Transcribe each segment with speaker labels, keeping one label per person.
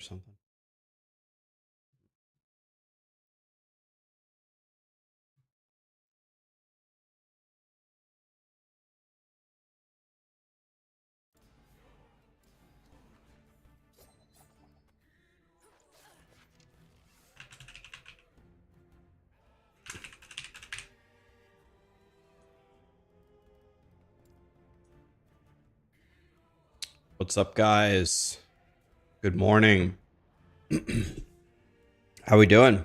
Speaker 1: something. What's up, guys? Good morning. How we doing?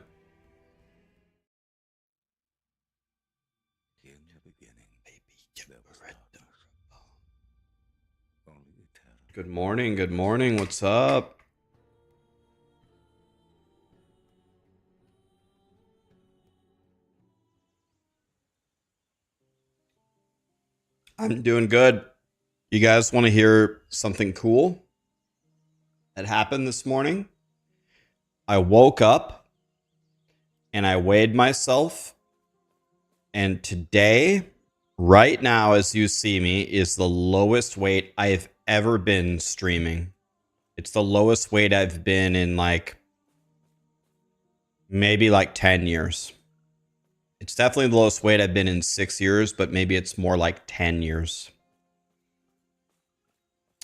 Speaker 1: Good morning. Good morning. What's up? I'm doing good. You guys want to hear something cool that happened this morning? I woke up and I weighed myself, and today, right now, as you see me, is the lowest weight I've ever been streaming. It's the lowest weight I've been in maybe 10 years. It's definitely the lowest weight I've been in 6 years, but maybe it's more like 10 years.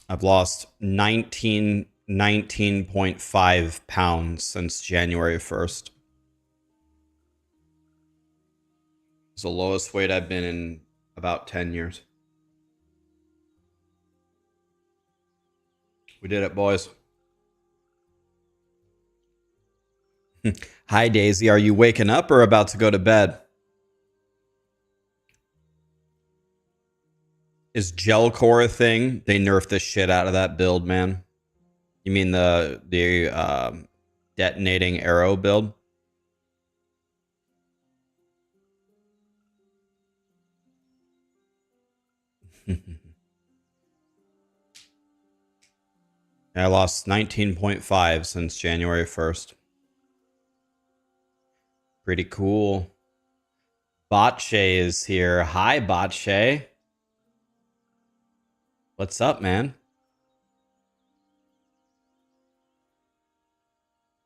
Speaker 1: I've lost 19.5 pounds since January 1st. It's the lowest weight I've been in about 10 years. We did it, boys. Hi, Daisy. Are you waking up or about to go to bed? Is gel core a thing? They nerfed the shit out of that build, man. You mean the detonating arrow build? I lost 19.5 since January 1st. Pretty cool. Botche is here. Hi, Botche. What's up, man?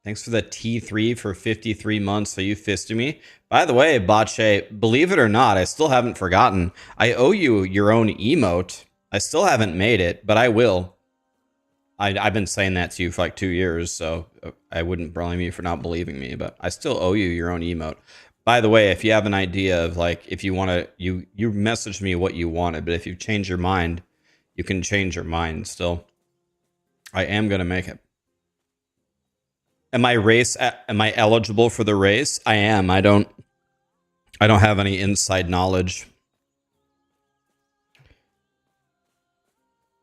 Speaker 1: Thanks for the T3 for 53 months. Are you fisting me? By the way, Botche, believe it or not, I still haven't forgotten. I owe you your own emote. I still haven't made it, but I will. I've been saying that to you for 2 years, so I wouldn't blame you for not believing me, but I still owe you your own emote. By the way, if you have an idea of if you want to, you messaged me what you wanted, but if you change your mind, you can change your mind still. I am going to make it. Am I eligible for the race? I am. I don't have any inside knowledge.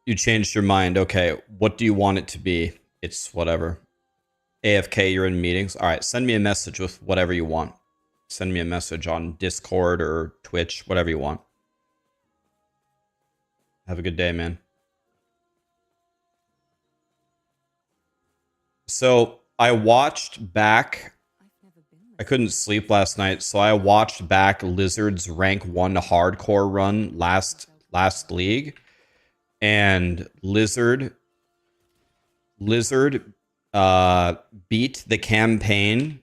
Speaker 1: You changed your mind. Okay. What do you want it to be? It's whatever. AFK, you're in meetings. All right. Send me a message with whatever you want. Send me a message on Discord or Twitch, whatever you want. Have a good day, man. So I watched back. I couldn't sleep last night, so I watched back Lizard's rank 1 hardcore run last league. And Lizard beat the campaign.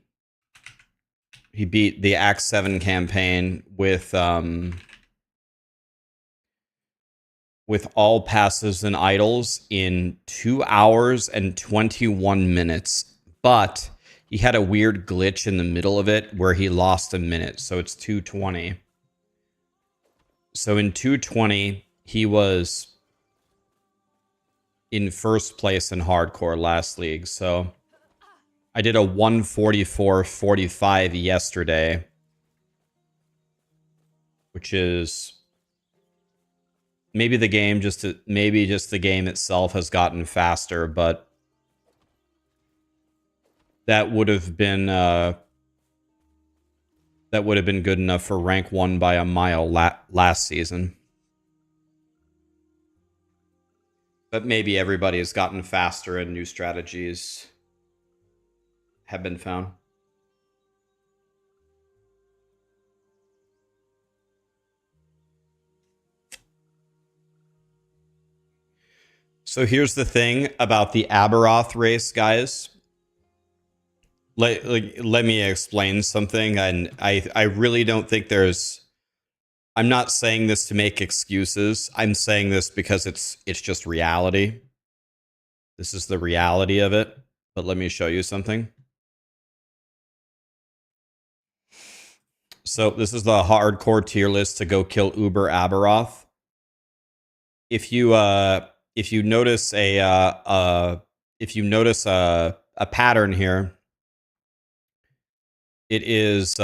Speaker 1: He beat the Act 7 campaign with all passes and idols in 2 hours and 21 minutes. But he had a weird glitch in the middle of it where he lost a minute, so it's 2:20. So in 2:20, he was in first place in hardcore last league. So I did a 1:44.45 yesterday, which is maybe the game maybe just the game itself has gotten faster, but that would have been good enough for rank 1 by a mile last season. But maybe everybody has gotten faster and new strategies have been found. So here's the thing about the Aberoth race, guys. let me explain something. And I really don't think I'm not saying this to make excuses. I'm saying this because it's just reality. This is the reality of it. But let me show you something. So this is the hardcore tier list to go kill Uber Aberoth. If you notice a pattern here, it is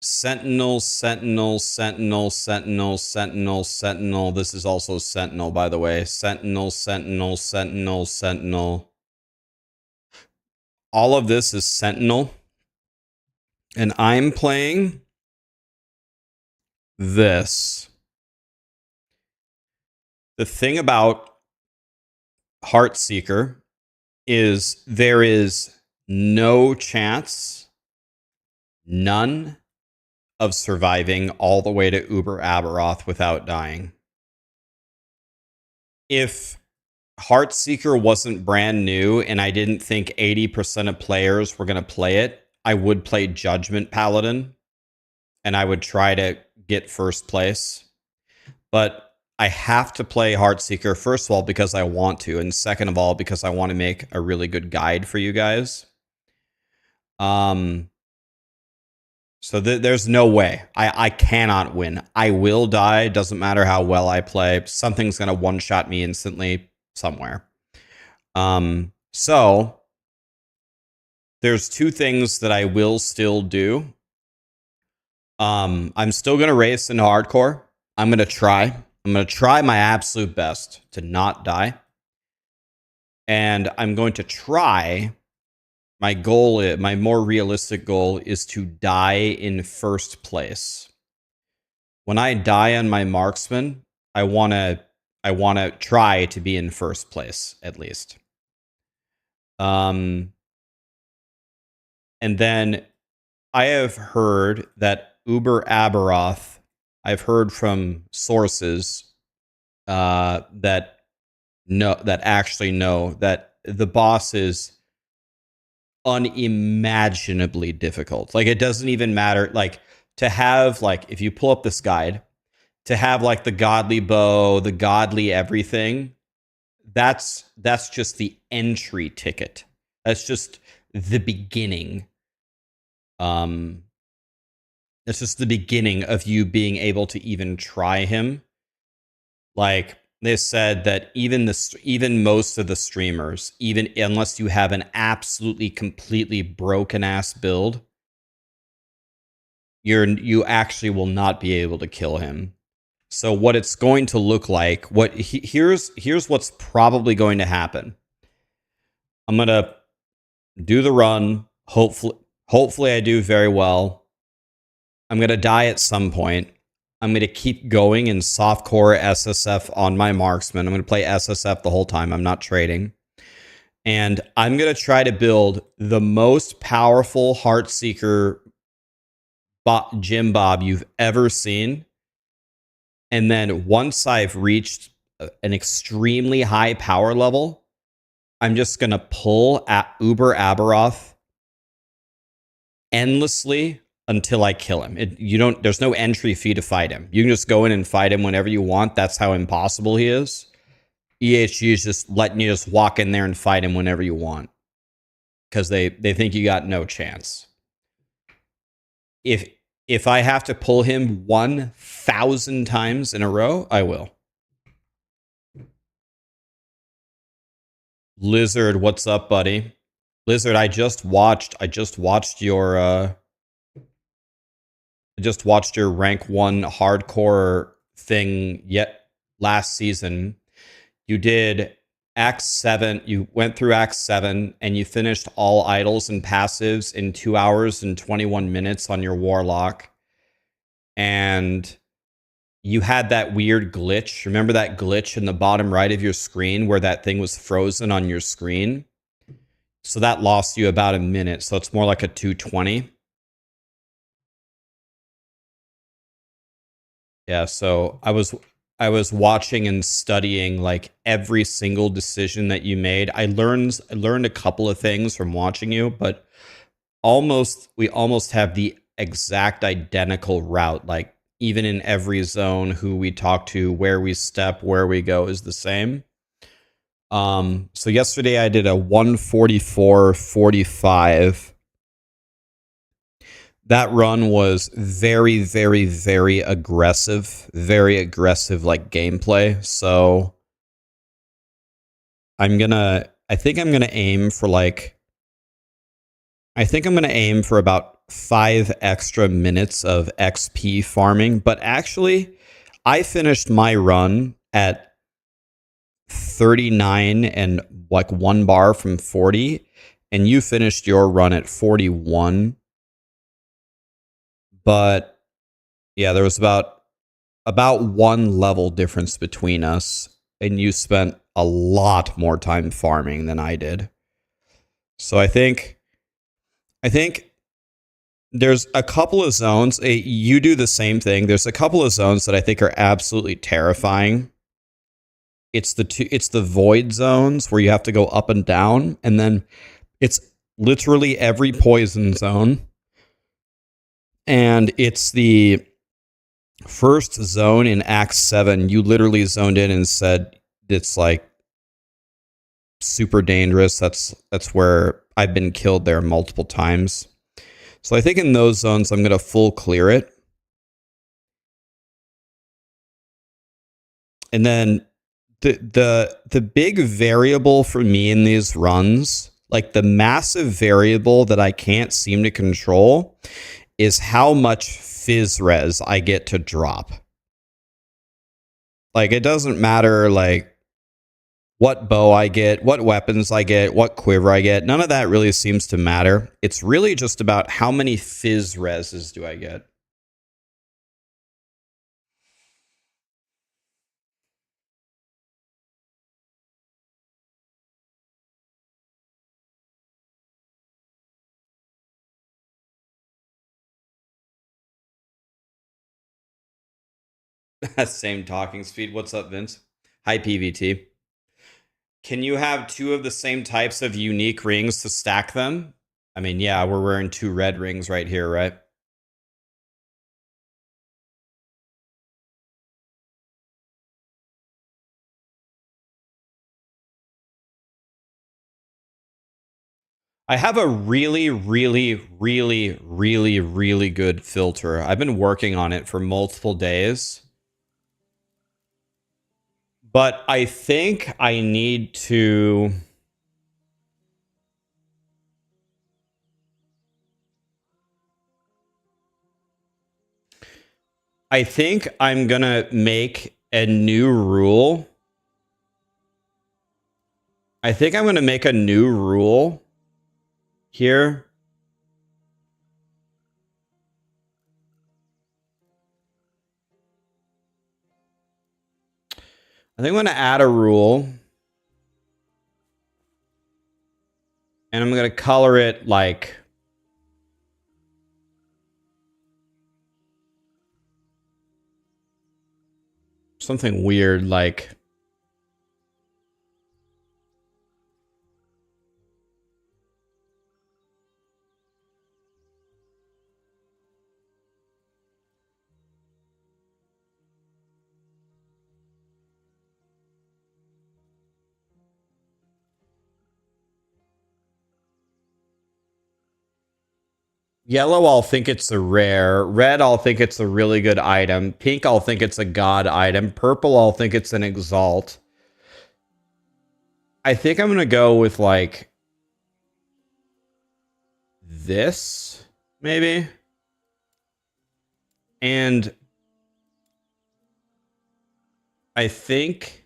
Speaker 1: Sentinel, Sentinel, Sentinel, Sentinel, Sentinel, Sentinel. This is also Sentinel, by the way. Sentinel, Sentinel, Sentinel, Sentinel. All of this is Sentinel. And I'm playing this. The thing about Heartseeker is there is no chance, none, of surviving all the way to Uber Aberoth without dying. If Heartseeker wasn't brand new and I didn't think 80% of players were going to play it, I would play Judgment Paladin and I would try to get first place. But I have to play Heartseeker, first of all, because I want to, and second of all, because I want to make a really good guide for you guys. So there's no way. I cannot win. I will die. Doesn't matter how well I play. Something's going to one-shot me instantly somewhere. So there's two things that I will still do. I'm still going to race in hardcore. I'm going to try. I'm going to try my absolute best to not die. And I'm going to try... My more realistic goal is to die in first place. When I die on my marksman, I want to try to be in first place at least. And then I have heard that Uber Aberoth, I've heard from sources that actually know that the boss is unimaginably difficult. Like, it doesn't even matter. Like, to have, like, if you pull up this guide, to have like the godly bow, the godly everything, that's just the entry ticket. That's just the beginning. That's just the beginning of you being able to even try him. Like, they said that even most of the streamers, even unless you have an absolutely completely broken ass build, you actually will not be able to kill him. So what it's going to look like, here's what's probably going to happen. I'm gonna do the run. Hopefully I do very well. I'm gonna die at some point. I'm going to keep going in softcore SSF on my marksman. I'm going to play SSF the whole time. I'm not trading. And I'm going to try to build the most powerful Heartseeker Jim Bob you've ever seen. And then once I've reached an extremely high power level, I'm just going to pull at Uber Aberoth endlessly until I kill him. There's no entry fee to fight him. You can just go in and fight him whenever you want. That's how impossible he is. EHG is just letting you just walk in there and fight him whenever you want. Because they think you got no chance. If I have to pull him 1,000 times in a row, I will. Lizard, what's up, buddy? Lizard, I just watched your rank 1 hardcore thing last season. You did Act 7. You went through Act 7 and you finished all idols and passives in 2 hours and 21 minutes on your Warlock. And you had that weird glitch. Remember that glitch in the bottom right of your screen where that thing was frozen on your screen? So that lost you about a minute. So it's more like a 220. Yeah, so I was I was watching and studying like every single decision that you made. I learned a couple of things from watching you, but we almost have the exact identical route. Like even in every zone, who we talk to, where we step, where we go is the same. So yesterday I did a 144.45. That run was very, very, very aggressive like gameplay. So I think I'm gonna aim for about 5 extra minutes of XP farming. But actually, I finished my run at 39 and like 1 bar from 40, and you finished your run at 41. But yeah, there was about 1 level difference between us, and you spent a lot more time farming than I did. So I think there's a couple of zones. You do the same thing. There's a couple of zones that I think are absolutely terrifying. It's the void zones where you have to go up and down, and then it's literally every poison zone. And it's the first zone in Act 7. You literally zoned in and said it's like super dangerous. That's where I've been killed there multiple times. So I think in those zones I'm gonna full clear it. And then the big variable for me in these runs, like the massive variable that I can't seem to control, is how much fizz res I get to drop. Like it doesn't matter like what bow I get, what weapons I get, what quiver I get. None of that really seems to matter. It's really just about how many fizz reses do I get. Same talking speed. What's up, Vince? Hi, PVT. Can you have 2 of the same types of unique rings to stack them? I mean, yeah, we're wearing 2 red rings right here, right? I have a really, really, really, really, really good filter. I've been working on it for multiple days. But I think I need to... I think I'm gonna make a new rule. I think I'm gonna make a new rule here. I think I'm gonna add a rule. And I'm gonna color it like... something weird like... Yellow, I'll think it's a rare. Red, I'll think it's a really good item. Pink, I'll think it's a god item. Purple, I'll think it's an exalt. I think I'm going to go with, like, this, maybe? And I think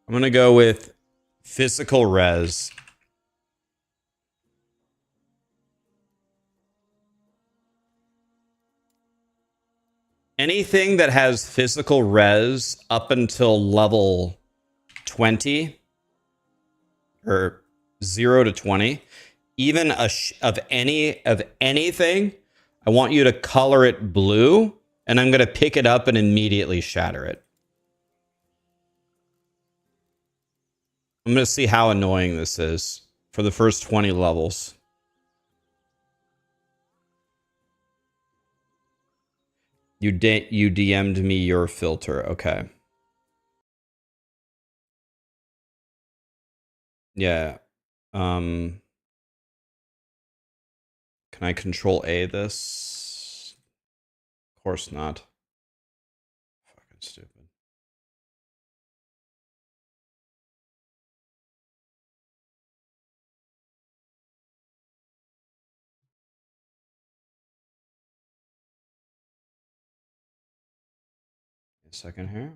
Speaker 1: I'm going to go with physical res. Anything that has physical res up until level 20 or 0 to 20, even of anything, I want you to color it blue And I'm going to pick it up and immediately shatter it. I'm going to see how annoying this is for the first 20 levels. You DM'd me your filter. Okay. Yeah. Can I control A this? Of course not. Fucking stupid. A second here.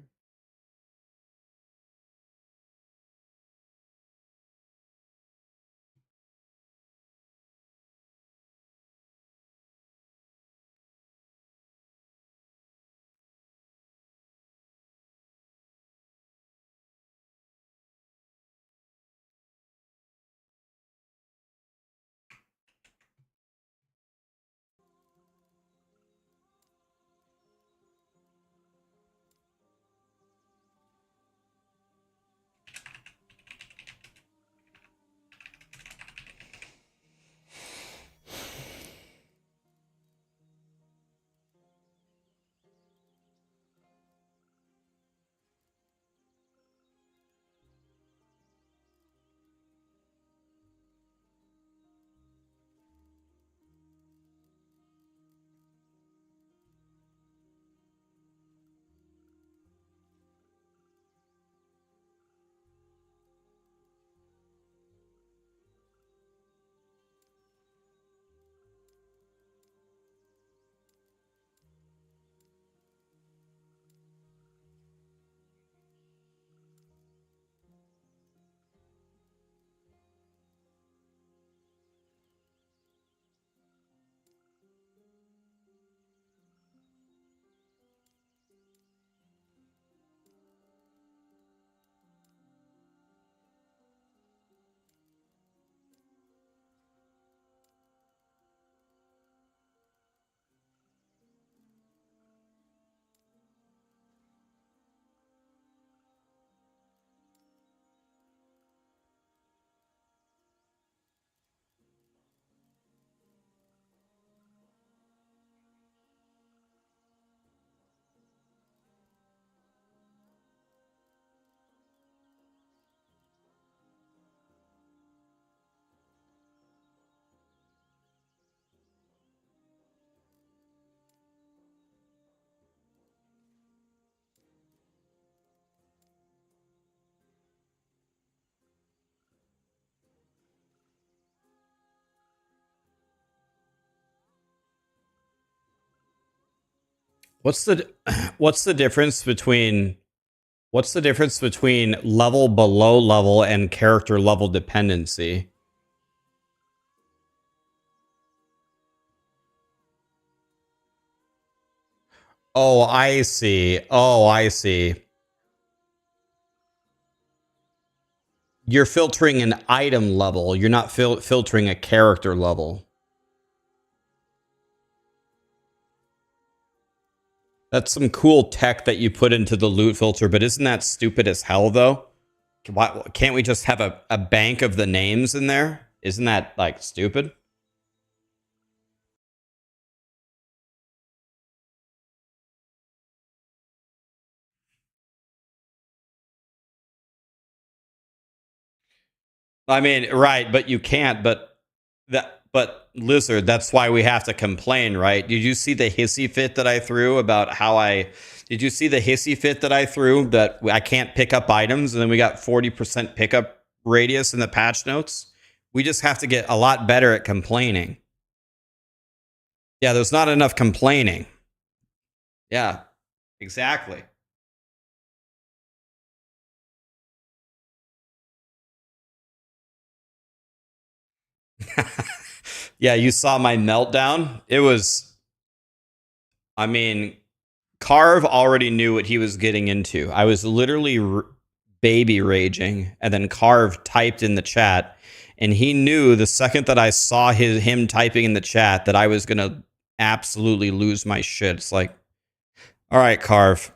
Speaker 1: What's the difference between level below level and character level dependency? Oh, I see. Oh, I see. You're filtering an item level. You're not filtering a character level. That's some cool tech that you put into the loot filter, but isn't that stupid as hell, though? Why, can't we just have a bank of the names in there? Isn't that, like, stupid? I mean, right, but you can't, but Lizard, that's why we have to complain, right? Did you see the hissy fit that I threw about how did you see the hissy fit that I threw that I can't pick up items and then we got 40% pickup radius in the patch notes? We just have to get a lot better at complaining. Yeah, there's not enough complaining. Yeah, exactly. Yeah, you saw my meltdown. It was, I mean, Carve already knew what he was getting into. I was literally baby raging, and then Carve typed in the chat, and he knew the second that I saw him typing in the chat that I was gonna absolutely lose my shit. It's like, All right, Carve.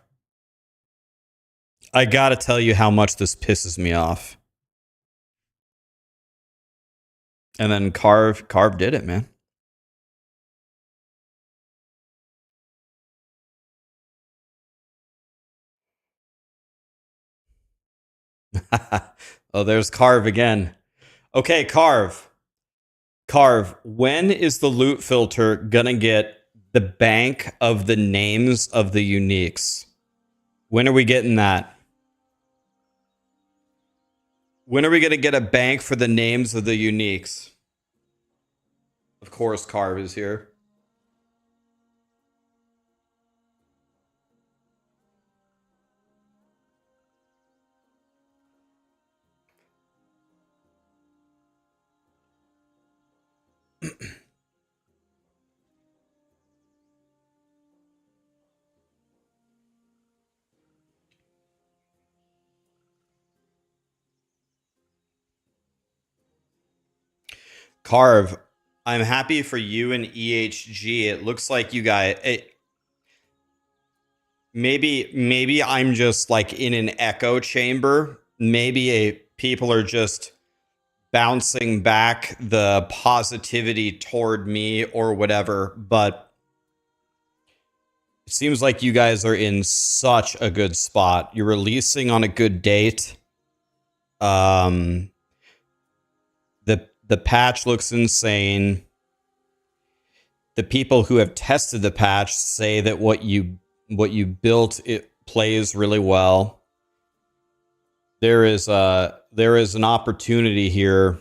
Speaker 1: I gotta tell you how much this pisses me off. And then Carve did it, man. Oh, there's Carve again. Okay, Carve. Carve, when is the loot filter gonna get the bank of the names of the uniques? When are we getting that? When are we gonna get a bank for the names of the uniques? Of course, Carve is here. Carve, I'm happy for you and EHG. It looks like you guys. Maybe I'm just like in an echo chamber. Maybe people are just bouncing back the positivity toward me or whatever. But it seems like you guys are in such a good spot. You're releasing on a good date. The patch looks insane. The people who have tested the patch say that what you built, it plays really well. There is an opportunity here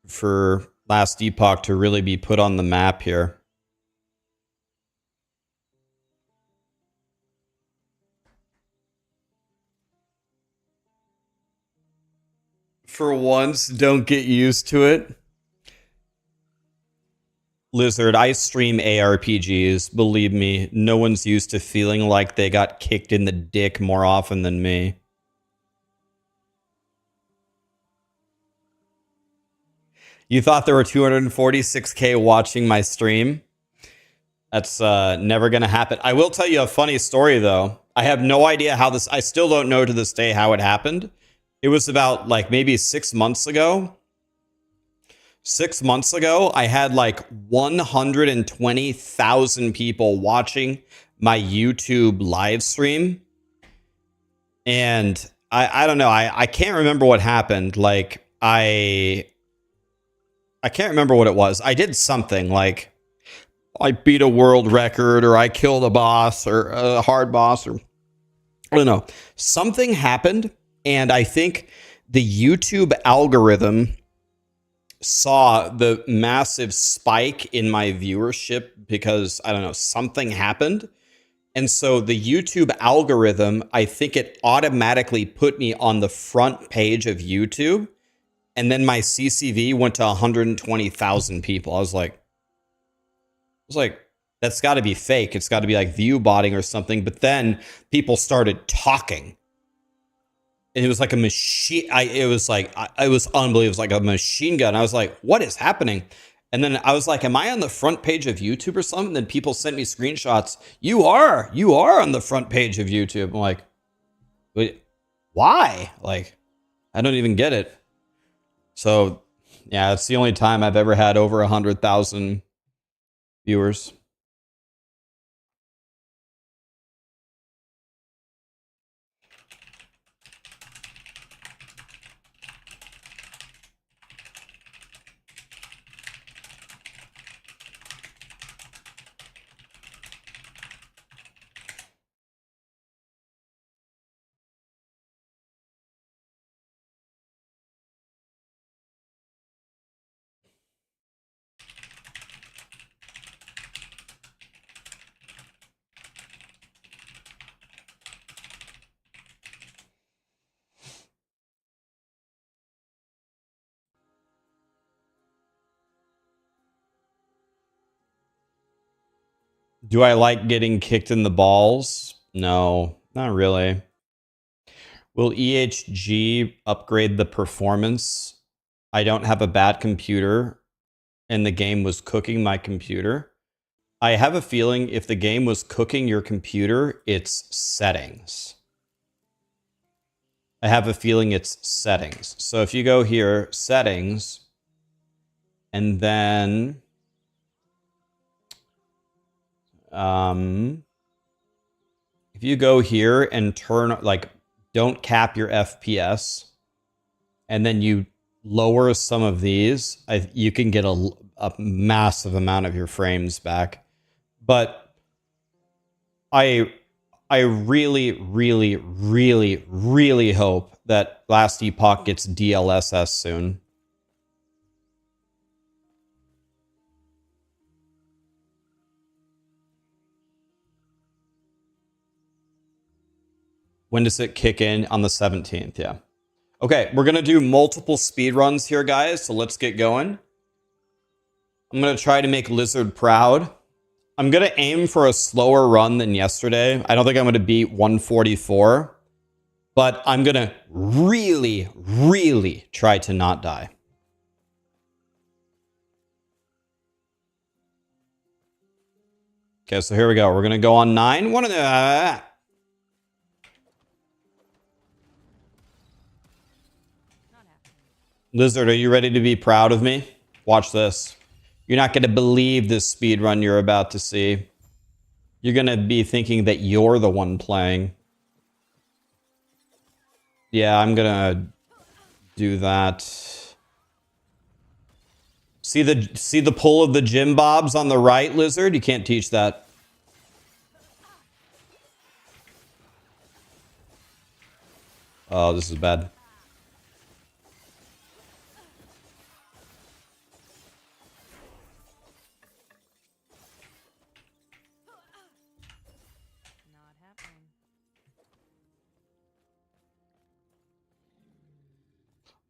Speaker 1: for Last Epoch to really be put on the map here. For once, don't get used to it. Lizard, I stream ARPGs. Believe me, no one's used to feeling like they got kicked in the dick more often than me. You thought there were 246K watching my stream? That's never going to happen. I will tell you a funny story, though. I have no idea how this... I still don't know to this day how it happened. It was about, like, maybe 6 months ago. 6 months ago, I had, like, 120,000 people watching my YouTube live stream. And I don't know. I can't remember what happened. Like, I can't remember what it was. I did something, like... I beat a world record, or I killed a boss, or a hard boss, or I don't know. Something happened, and I think the YouTube algorithm saw the massive spike in my viewership because, I don't know, something happened. And so the YouTube algorithm, I think it automatically put me on the front page of YouTube. And then my CCV went to 120,000 people. I was like, that's got to be fake. It's got to be like view botting or something. But then people started talking. And it was like a machine. It was unbelievable. It was like a machine gun. I was like, what is happening? And then I was like, am I on the front page of YouTube or something? And then people sent me screenshots. You are on the front page of YouTube. I'm like, wait, why? Like, I don't even get it. So, yeah, it's the only time I've ever had over 100,000 viewers. Do I like getting kicked in the balls? No, not really. Will EHG upgrade the performance? I don't have a bad computer, and the game was cooking my computer. I have a feeling if the game was cooking your computer, it's settings. I have a feeling it's settings. So if you go here, settings, and then if you go here and turn, like, don't cap your FPS, and then you lower some of these, you can get a massive amount of your frames back. But I really, really, really, really hope that Last Epoch gets DLSS soon. When does it kick in? On the 17th, yeah. Okay, we're going to do multiple speed runs here, guys, so let's get going. I'm going to try to make Lizard proud. I'm going to aim for a slower run than yesterday. I don't think I'm going to beat 144, but I'm going to really, really try to not die. Okay, so here we go. We're going to go on 9. One of the... Lizard, are you ready to be proud of me? Watch this. You're not going to believe this speed run you're about to see. You're going to be thinking that you're the one playing. Yeah, I'm going to do that. See the pull of the Jim Bobs on the right, Lizard? You can't teach that. Oh, this is bad.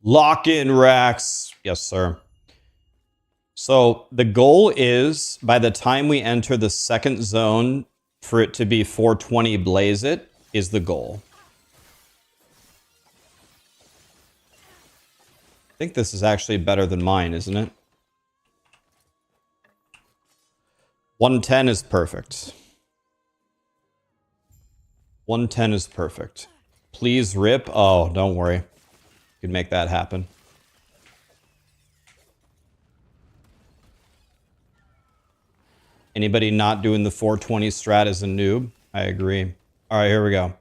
Speaker 1: Lock in, Rax. Yes, sir. So the goal is, by the time we enter the second zone, for it to be 420 Blaze It is the goal. I think this is actually better than mine, isn't it? 110 is perfect. 110 is perfect. Please rip. Oh, don't worry. Could make that happen. Anybody not doing the 420 strat is a noob. I agree. All right, here we go.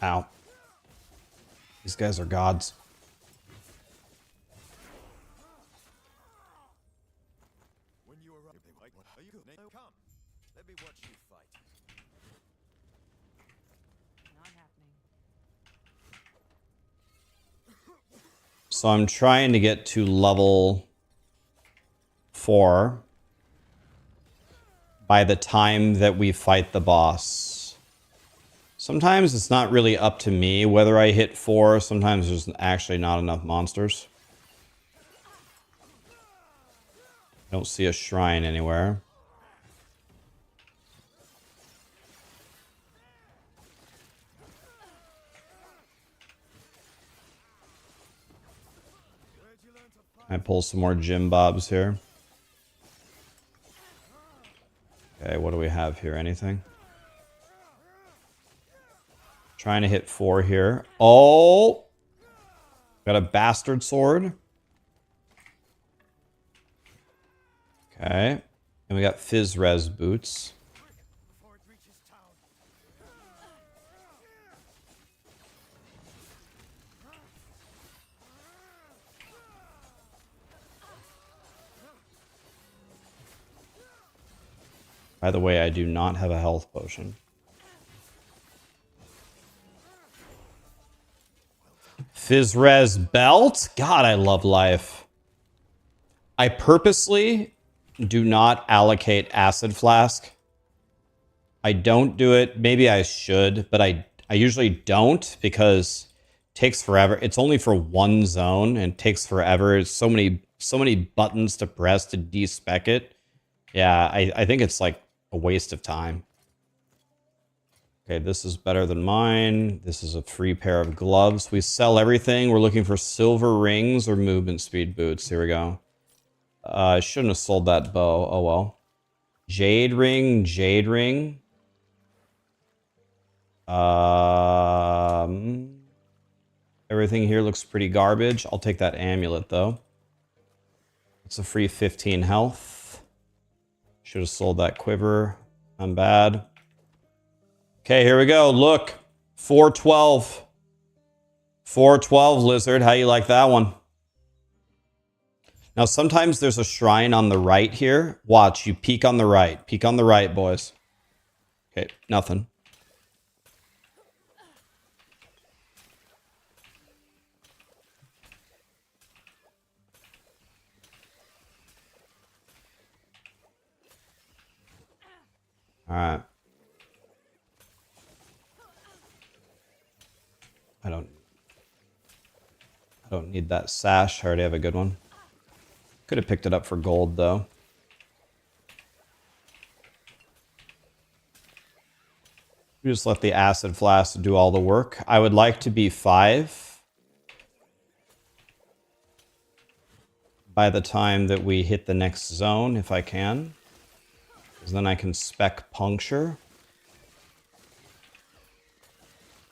Speaker 1: Ow. These guys are gods. So I'm trying to get to level 4 by the time that we fight the boss. Sometimes it's not really up to me whether I hit 4. Sometimes there's actually not enough monsters. I don't see a shrine anywhere. I pull some more Jim Bobs here. Okay, what do we have here? Anything? Trying to hit 4 here. Oh! Got a bastard sword. Okay. And we got Fizz Res boots. By the way, I do not have a health potion. Fizz Res belt? God, I love life. I purposely do not allocate acid flask. I don't do it. Maybe I should, but I usually don't because it takes forever. It's only for one zone and it takes forever. It's so many buttons to press to despec it. Yeah, I think it's like a waste of time. Okay, this is better than mine. This is a free pair of gloves. We sell everything. We're looking for silver rings or movement speed boots. Here we go. I shouldn't have sold that bow. Oh well. Jade ring, jade ring. Everything here looks pretty garbage. I'll take that amulet though. It's a free 15 health. Should have sold that quiver. I'm bad. Okay, here we go. Look. 412. 412 lizard. How you like that one? Now, sometimes there's a shrine on the right here. Watch, you peek on the right. Peek on the right, boys. Okay, nothing. All right. I don't need that sash. I already have a good one. Could have picked it up for gold, though. We just let the acid flask do all the work. I would like to be 5 by the time that we hit the next zone, if I can. Because then I can spec puncture.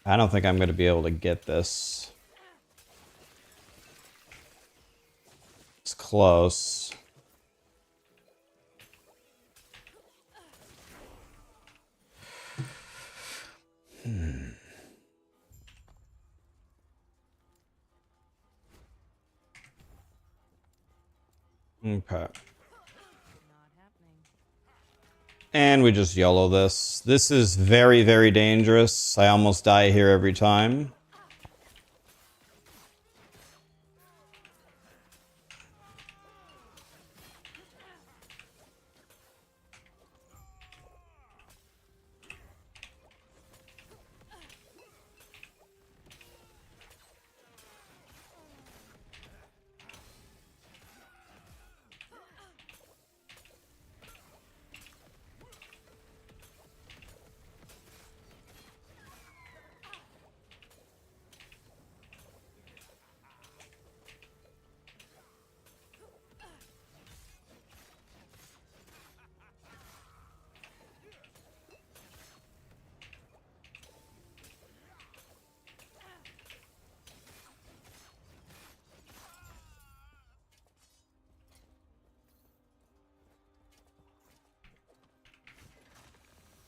Speaker 1: I don't think I'm going to be able to get this. It's close. Okay. And we just YOLO this. This is very, very dangerous. I almost die here every time.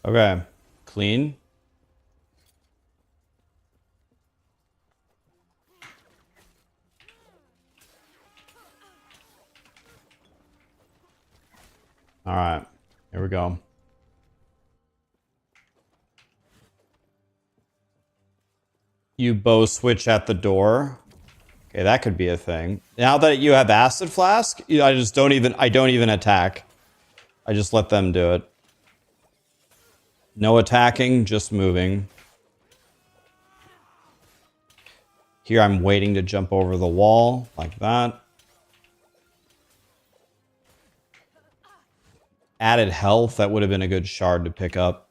Speaker 1: Okay. Clean. All right. Here we go. You bow switch at the door. Okay, that could be a thing. Now that you have acid flask, I don't even attack. I just let them do it. No attacking, just moving. Here I'm waiting to jump over the wall, like that. Added health, that would have been a good shard to pick up.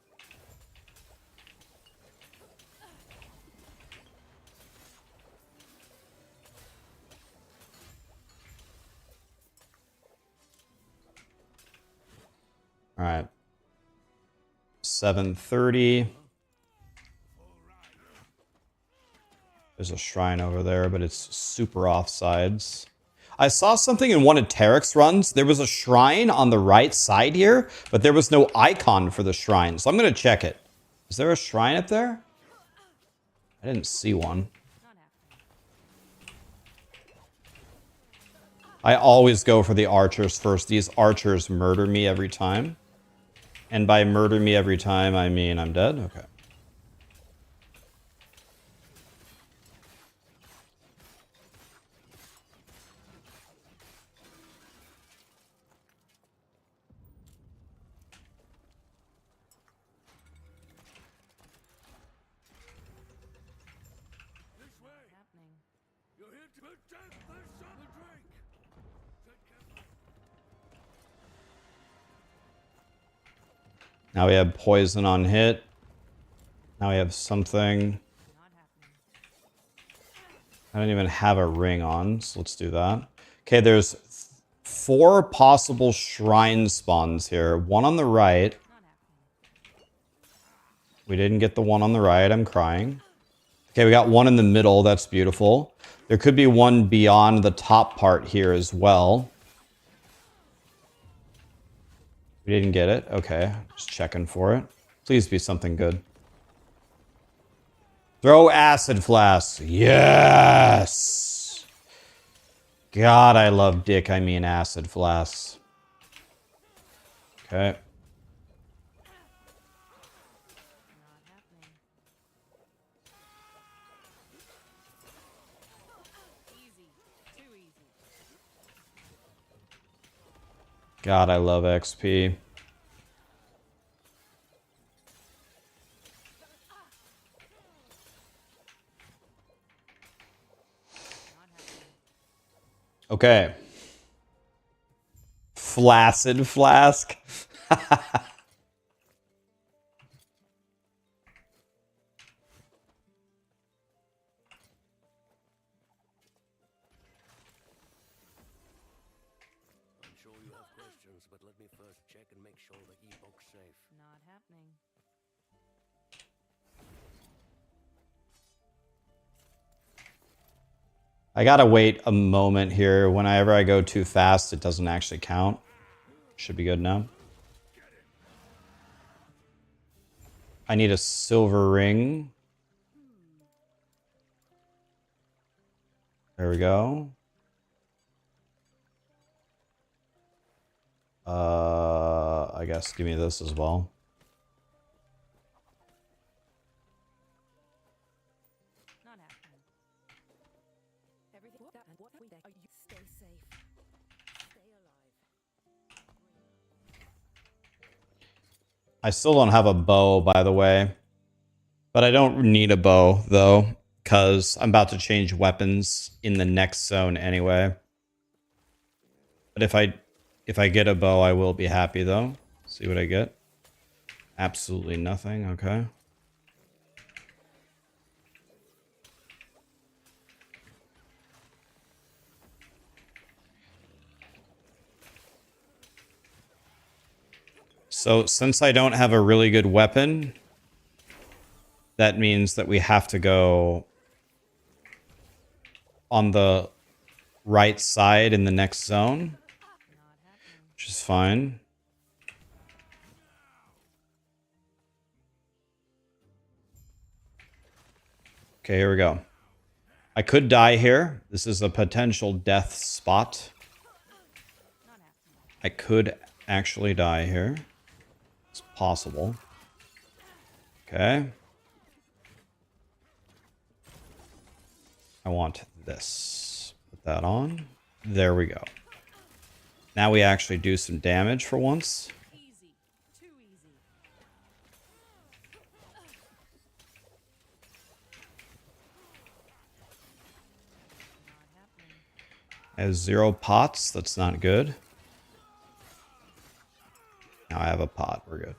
Speaker 1: All right. 7:30. There's a shrine over there, but it's super offsides. I saw something in one of Tarek's runs. There was a shrine on the right side here, but there was no icon for the shrine. So I'm going to check it. Is there a shrine up there? I didn't see one. I always go for the archers first. These archers murder me every time. And by murder me every time, I mean I'm dead? Okay. Now we have poison on hit. Now we have something. I don't even have a ring on, so let's do that. Okay, there's 4 possible shrine spawns here. One on the right. We didn't get the one on the right. I'm crying. Okay, we got one in the middle. That's beautiful. There could be one beyond the top part here as well. We didn't get it. Okay, just checking for it. Please be something good. Throw acid flasks. Yes! God, I love dick. I mean acid flasks. Okay. God, I love XP. Okay. Flaccid flask.
Speaker 2: But let me first check and make sure the Epoch's safe.
Speaker 3: Not happening.
Speaker 1: I gotta wait a moment here. Whenever I go too fast, it doesn't actually count. Should be good now. I need a silver ring. There we go. I guess give me this as well.
Speaker 3: Not happening. Everything that and what we are you stay safe. Stay alive.
Speaker 1: I still don't have a bow, by the way. But I don't need a bow, though, because I'm about to change weapons in the next zone anyway. But if I get a bow, I will be happy, though. See what I get. Absolutely nothing. Okay. So since I don't have a really good weapon, that means that we have to go on the right side in the next zone, which is fine. Okay, here we go. I could die here. This is a potential death spot. I could actually die here. It's possible. Okay. I want this. Put that on. There we go. Now we actually do some damage for once.
Speaker 3: Easy. Too easy. Not happening.
Speaker 1: I have 0 pots. That's not good. Now I have a pot. We're good.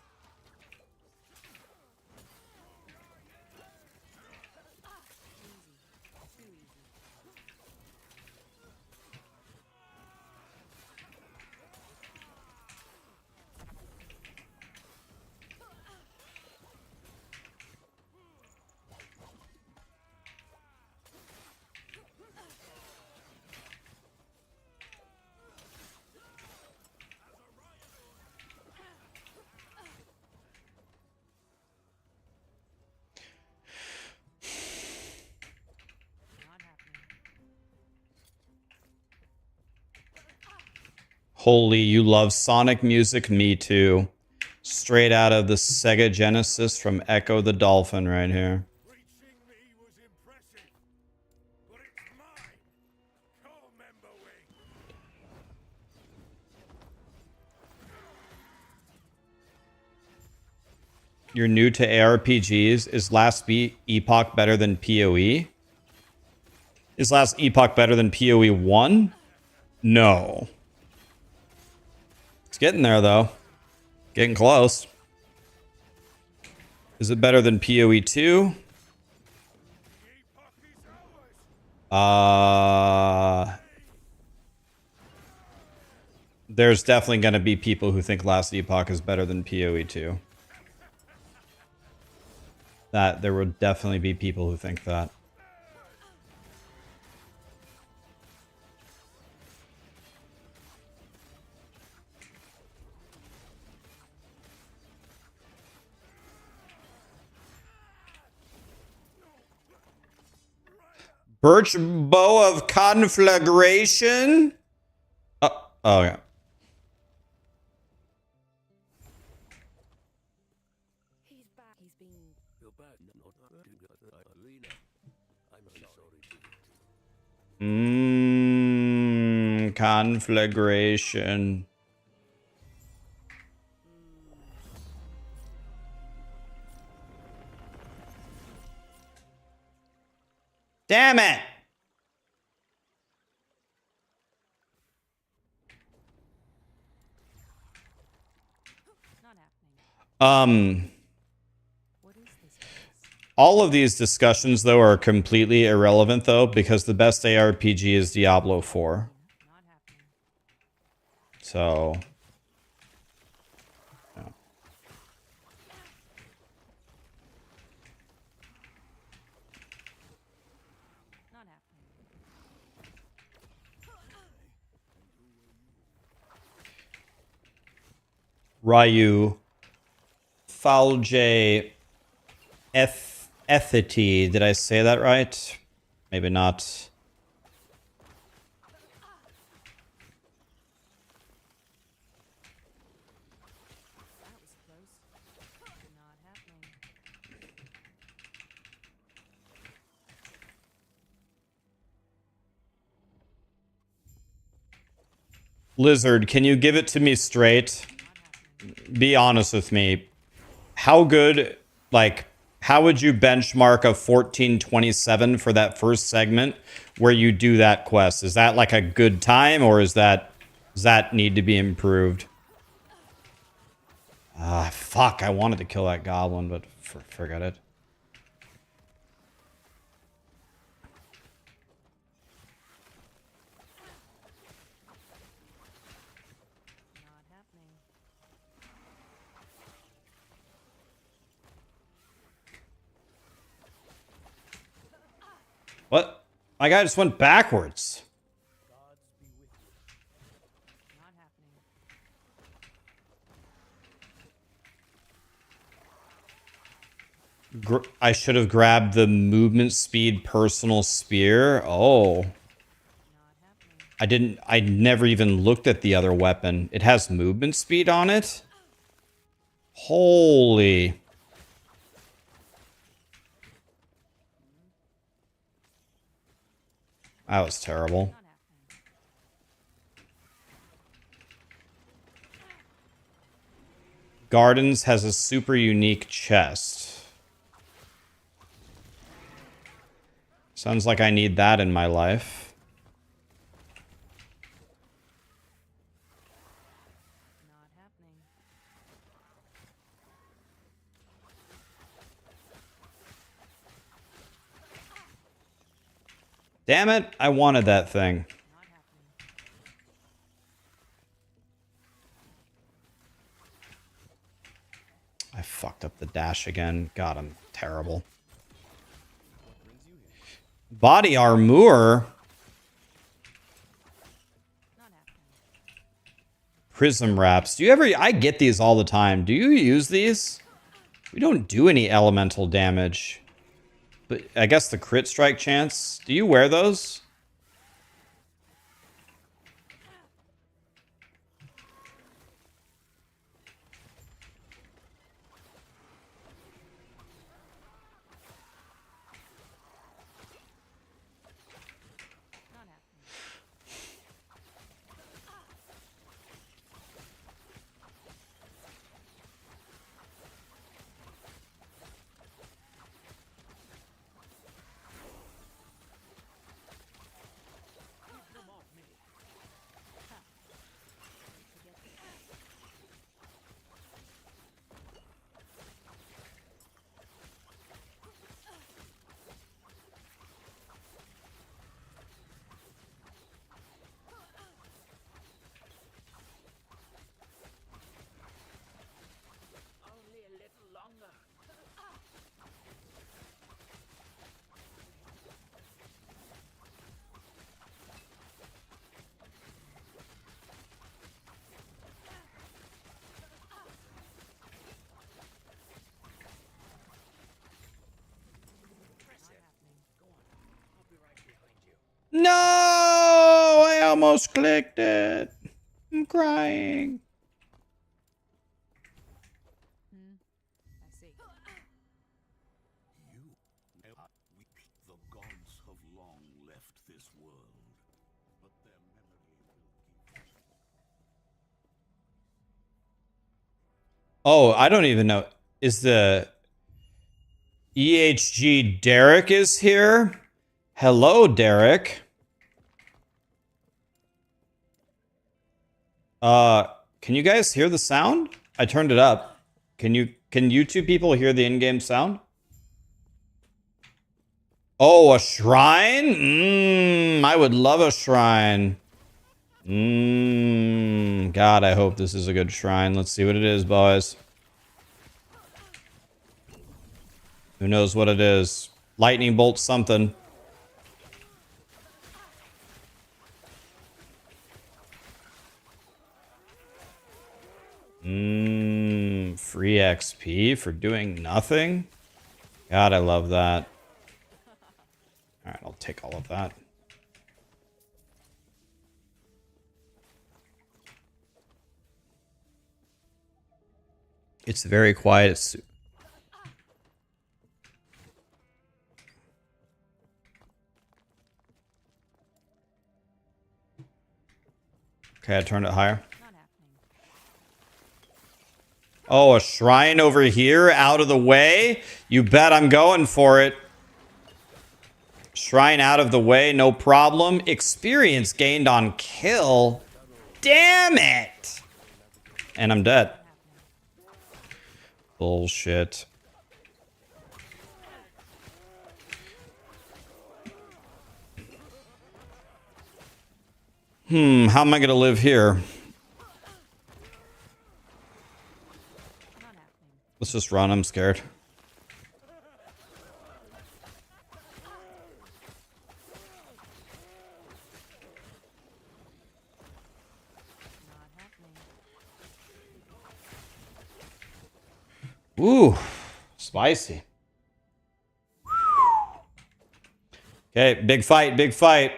Speaker 1: Holy, you love Sonic music? Me too. Straight out of the Sega Genesis from Echo the Dolphin right here.
Speaker 2: Reaching me was impressive, but it's mine. Call member wing.
Speaker 1: You're new to ARPGs. Is last Epoch better than PoE? Is last Epoch better than PoE 1? No. It's getting there, though. Getting close. Is it better than POE2? There's definitely going to be people who think Last Epoch is better than POE2. There would definitely be people who think that. Birch Bow of Conflagration? Oh, yeah.
Speaker 3: He's back. He's been.
Speaker 2: You're back. I'm only sorry to
Speaker 1: Conflagration. Damn it!
Speaker 3: Not happening. What is this place?
Speaker 1: All of these discussions, though, are completely irrelevant, though, because the best ARPG is Diablo 4.
Speaker 3: Not happening.
Speaker 1: So... yeah.
Speaker 3: Not happening.
Speaker 1: Ryu, Falj, Ethity. Did I say that right? Maybe not.
Speaker 3: That was close. Not happening.
Speaker 1: Lizard, can you give it to me straight?
Speaker 3: Not happening.
Speaker 1: Be honest with me. How good, like, how would you benchmark a 1427 for that first segment where you do that quest? Is that like a good time, or does that need to be improved? Fuck, I wanted to kill that goblin, but forget it.
Speaker 3: Not happening.
Speaker 1: What? My guy just went backwards.
Speaker 3: Not happening.
Speaker 1: I should have grabbed the movement speed personal spear. Oh.
Speaker 3: Not happening.
Speaker 1: I never even looked at the other weapon. It has movement speed on it? Holy. That was terrible.
Speaker 3: Not happening.
Speaker 1: Gardens has a super unique chest. Sounds like I need that in my life.
Speaker 3: Not happening.
Speaker 1: Damn it, I wanted that thing.
Speaker 3: Not happening.
Speaker 1: I fucked up the dash again. God, I'm terrible. Body armor.
Speaker 3: Not happening.
Speaker 1: Prism wraps. Do you ever... I get these all the time. Do you use these? We don't do any elemental damage. But I guess the crit strike chance. Do you wear those?
Speaker 3: Not happening.
Speaker 1: No! I almost clicked it. I'm crying.
Speaker 3: I see.
Speaker 2: The gods have long left this world, but their memory will keep.
Speaker 1: Oh, I don't even know. Is the EHG Derek is here? Hello, Derek. Can you guys hear the sound? I turned it up. Can you two people hear the in-game sound? Oh, a shrine? I would love a shrine. God, I hope this is a good shrine. Let's see what it is, boys. Who knows what it is? Lightning bolt something. Free XP for doing nothing? God, I love that. Alright, I'll take all of that. It's very quiet. Okay, I turned it higher.
Speaker 3: Not happening.
Speaker 1: Oh, a shrine over here, out of the way? You bet I'm going for it. Shrine out of the way, no problem. Experience gained on kill. Damn it! And I'm dead. Bullshit. How am I gonna live here?
Speaker 3: Not happening.
Speaker 1: Let's just run, I'm scared.
Speaker 3: Not happening.
Speaker 1: Ooh, spicy. Okay, big fight, big fight.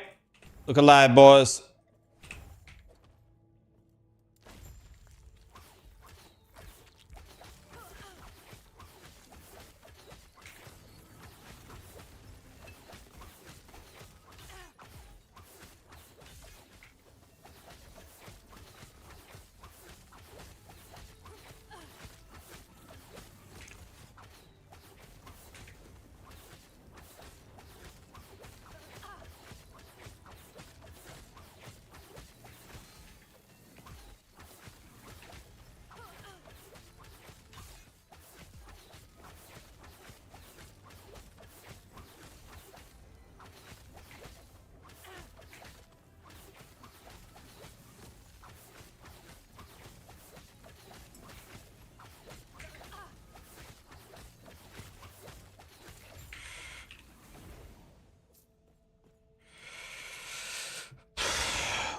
Speaker 1: Look alive, boys.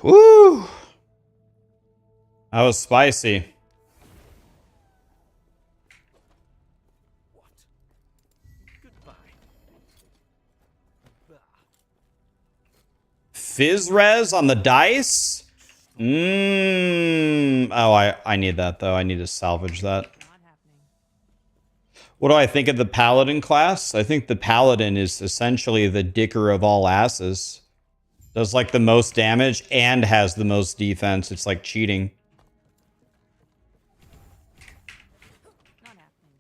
Speaker 1: Woo! That was spicy.
Speaker 2: What? Goodbye. Bah.
Speaker 1: Fizz res on the dice? Oh, I need that, though. I need to salvage that.
Speaker 3: Not happening.
Speaker 1: What do I think of the Paladin class? I think the Paladin is essentially the dicker of all asses. Does, like, the most damage and has the most defense. It's like cheating.
Speaker 3: Not happening.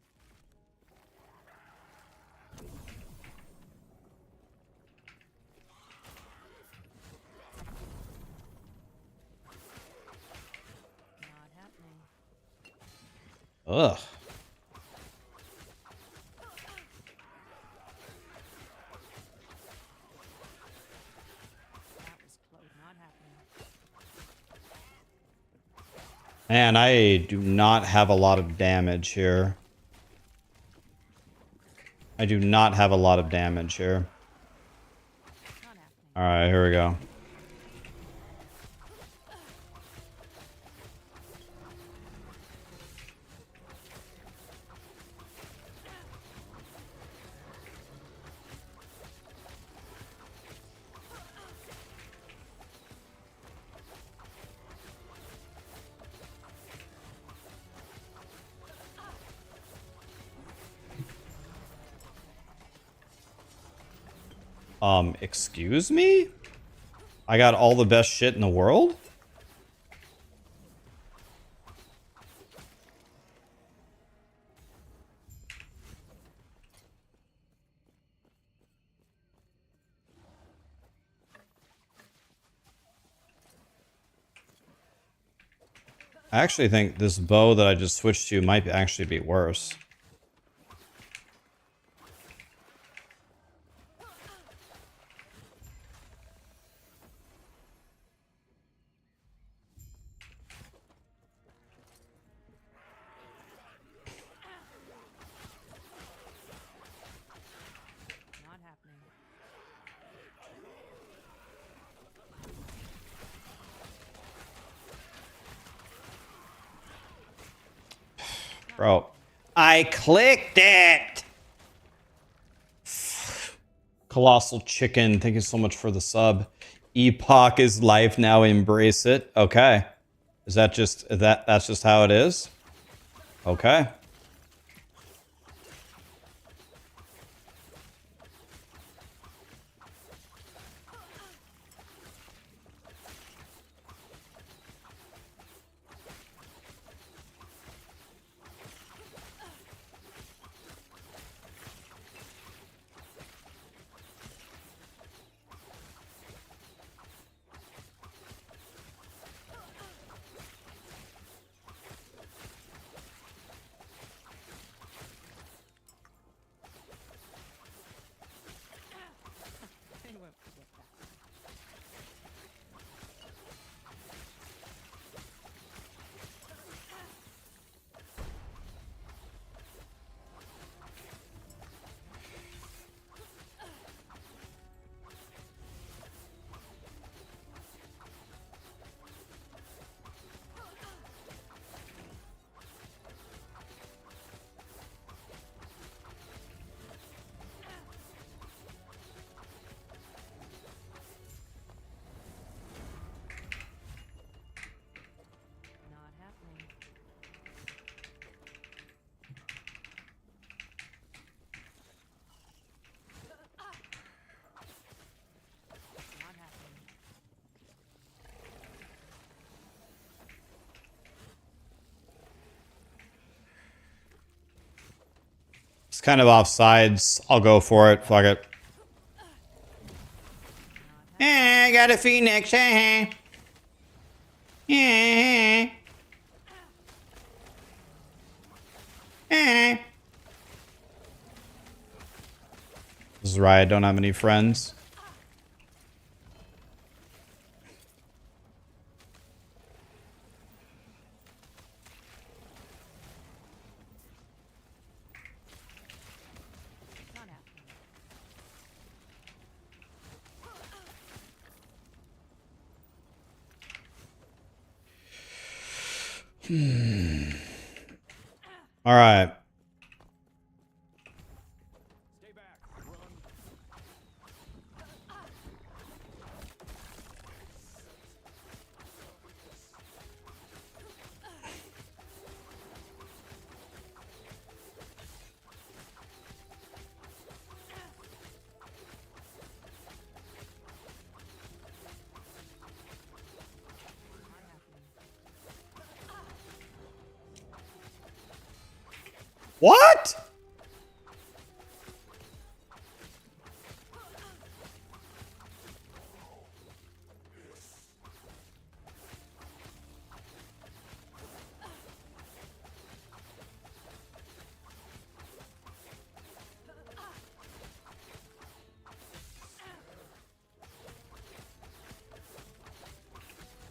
Speaker 3: Not happening.
Speaker 1: Ugh.
Speaker 3: That was close. Not happening.
Speaker 1: Man, I do not have a lot of damage here. I do not have a lot of damage here.
Speaker 3: Not happening.
Speaker 1: Alright, here we go. Excuse me? I got all the best shit in the world? I actually think this bow that I just switched to might actually be worse.
Speaker 3: Not happening.
Speaker 1: Bro, I clicked it! Colossal Chicken, thank you so much for the sub. Epoch is life now, embrace it. Okay. Is that just, that's just how it is? Okay.
Speaker 3: They won't forget that. Not happening. Not happening.
Speaker 1: It's kind of offsides. I'll go for it. Fuck it. I got a phoenix. Eh. Eh. Eh. This is right. I don't have any friends.
Speaker 3: Not happening.
Speaker 1: All right.
Speaker 2: Stay back. Run.
Speaker 1: What?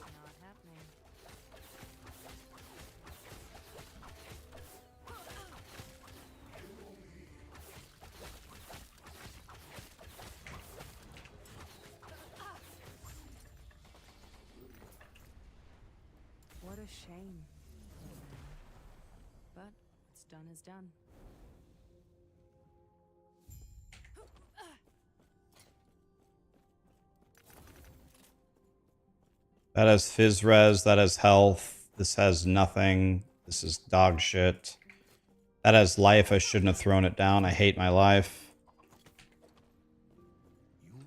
Speaker 3: Not happening. What a shame, little man. But what's done is done.
Speaker 1: That has fizz res. That has health. This has nothing. This is dog shit. That has life. I shouldn't have thrown it down. I hate my life.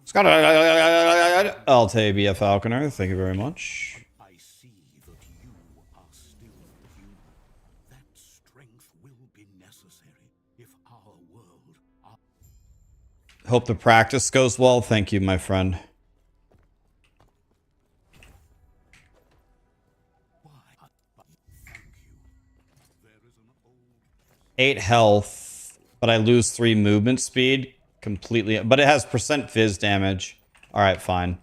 Speaker 2: You've
Speaker 1: LTBF Falconer, thank you very much.
Speaker 2: I see that you are still human. That strength will be necessary if our world are.
Speaker 1: Hope the practice goes well. Thank you, my friend.
Speaker 2: Why? Thank you. There is an old.
Speaker 1: 8 health, but I lose 3 movement speed completely. But it has percent fizz damage. All right, fine.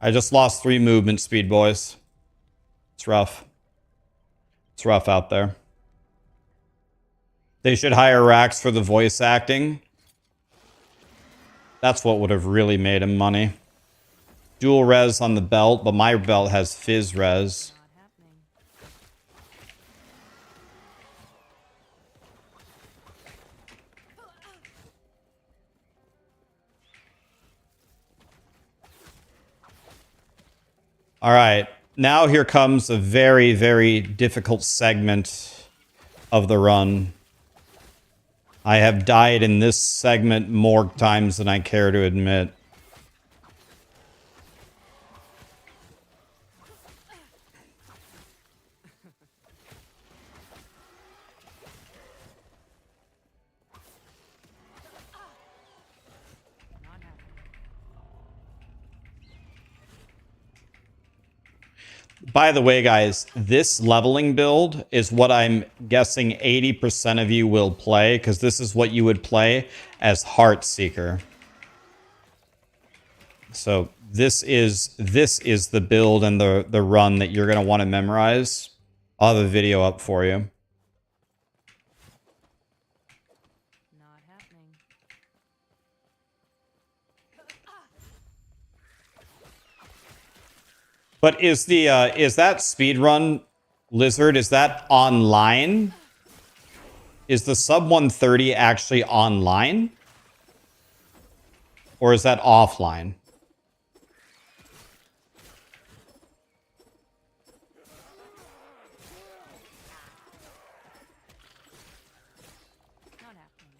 Speaker 1: I just lost 3 movement speed, boys. It's rough. It's rough out there. They should hire Rax for the voice acting. That's what would have really made him money. Dual res on the belt, but my belt has fizz res.
Speaker 3: Not happening.
Speaker 1: All right. Now here comes a very, very difficult segment of the run. I have died in this segment more times than I care to admit.
Speaker 3: Not happening.
Speaker 1: By the way, guys, this leveling build is what I'm guessing 80% of you will play, because this is what you would play as Heartseeker. So this is the build and the run that you're going to want to memorize. I'll have a video up for you.
Speaker 3: Not happening.
Speaker 1: But is that speedrun Lizard, is that online? Is the sub 130 actually online? Or is that offline?
Speaker 3: Not happening.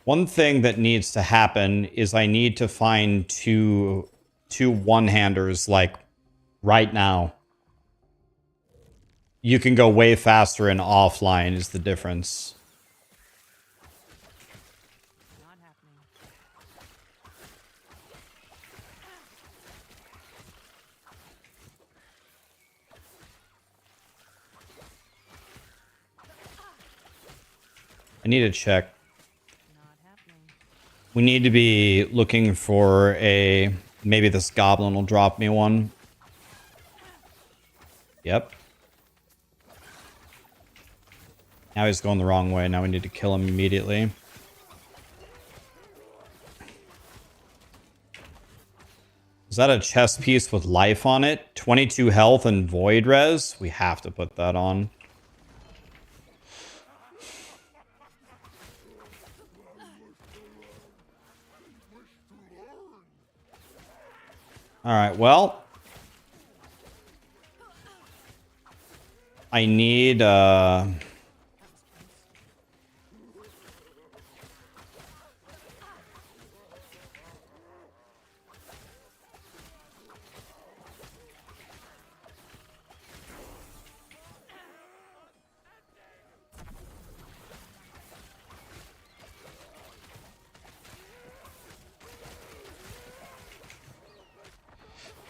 Speaker 1: One thing that needs to happen is I need to find two one-handers, like, right now. You can go way faster in offline is the difference.
Speaker 3: Not happening.
Speaker 1: I need to check.
Speaker 3: Not happening.
Speaker 1: We need to be looking for a... Maybe this goblin will drop me one. Yep. Now he's going the wrong way. Now we need to kill him immediately. Is that a chest piece with life on it? 22 health and void res? We have to put that on. Alright, well. I need,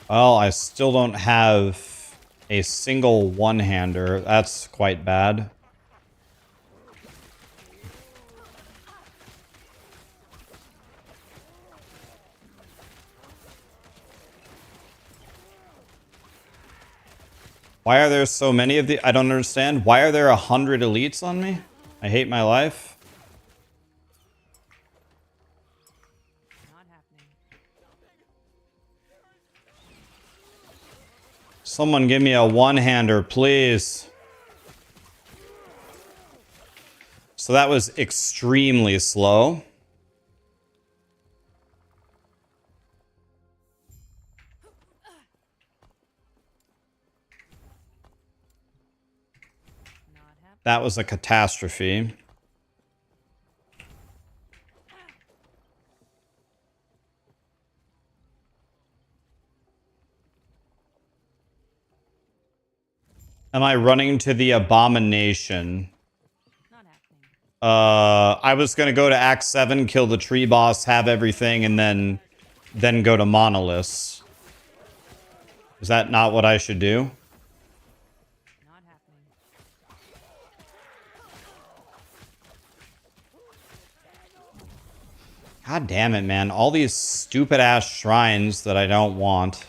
Speaker 1: well, I still don't have a single one-hander. That's quite bad. Why are there so many of the... I don't understand. Why are there 100 elites on me? I hate my life.
Speaker 3: Not happening.
Speaker 1: Someone give me a one-hander, please. So that was extremely slow. That was a catastrophe. Am I running to the abomination?
Speaker 3: Not happening.
Speaker 1: I was gonna go to Act 7, kill the tree boss, have everything, and then go to Monoliths. Is that not what I should do?
Speaker 3: Not happening.
Speaker 1: God damn it, man. All these stupid ass shrines that I don't want.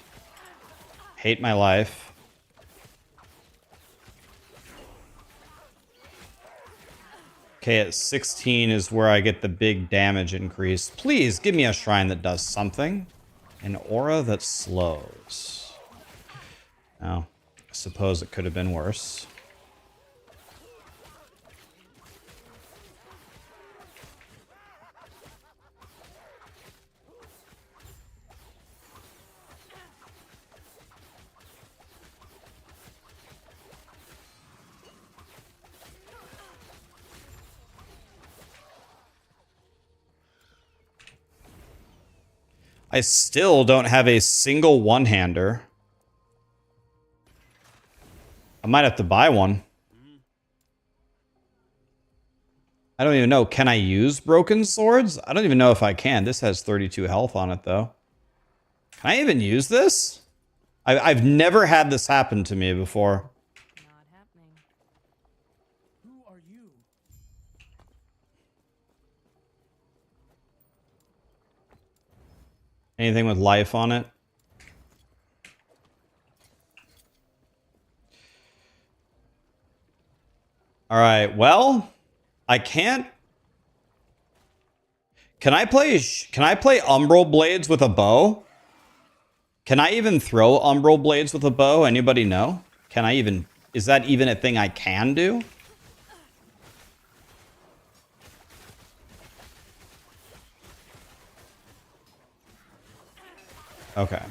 Speaker 1: Hate my life. Okay, at 16 is where I get the big damage increase. Please, give me a shrine that does something. An aura that slows. Oh, I suppose it could have been worse. I still don't have a single one-hander. I might have to buy one. I don't even know. Can I use broken swords? I don't even know if I can. This has 32 health on it, though. Can I even use this? I've never had this happen to me before.
Speaker 3: Not happening.
Speaker 2: Who are you?
Speaker 1: Anything with life on it? All right. Well, I can't. Can I play Umbral Blades with a bow? Can I even throw Umbral Blades with a bow? Anybody know? Can I even... Is that even a thing I can do? Okay.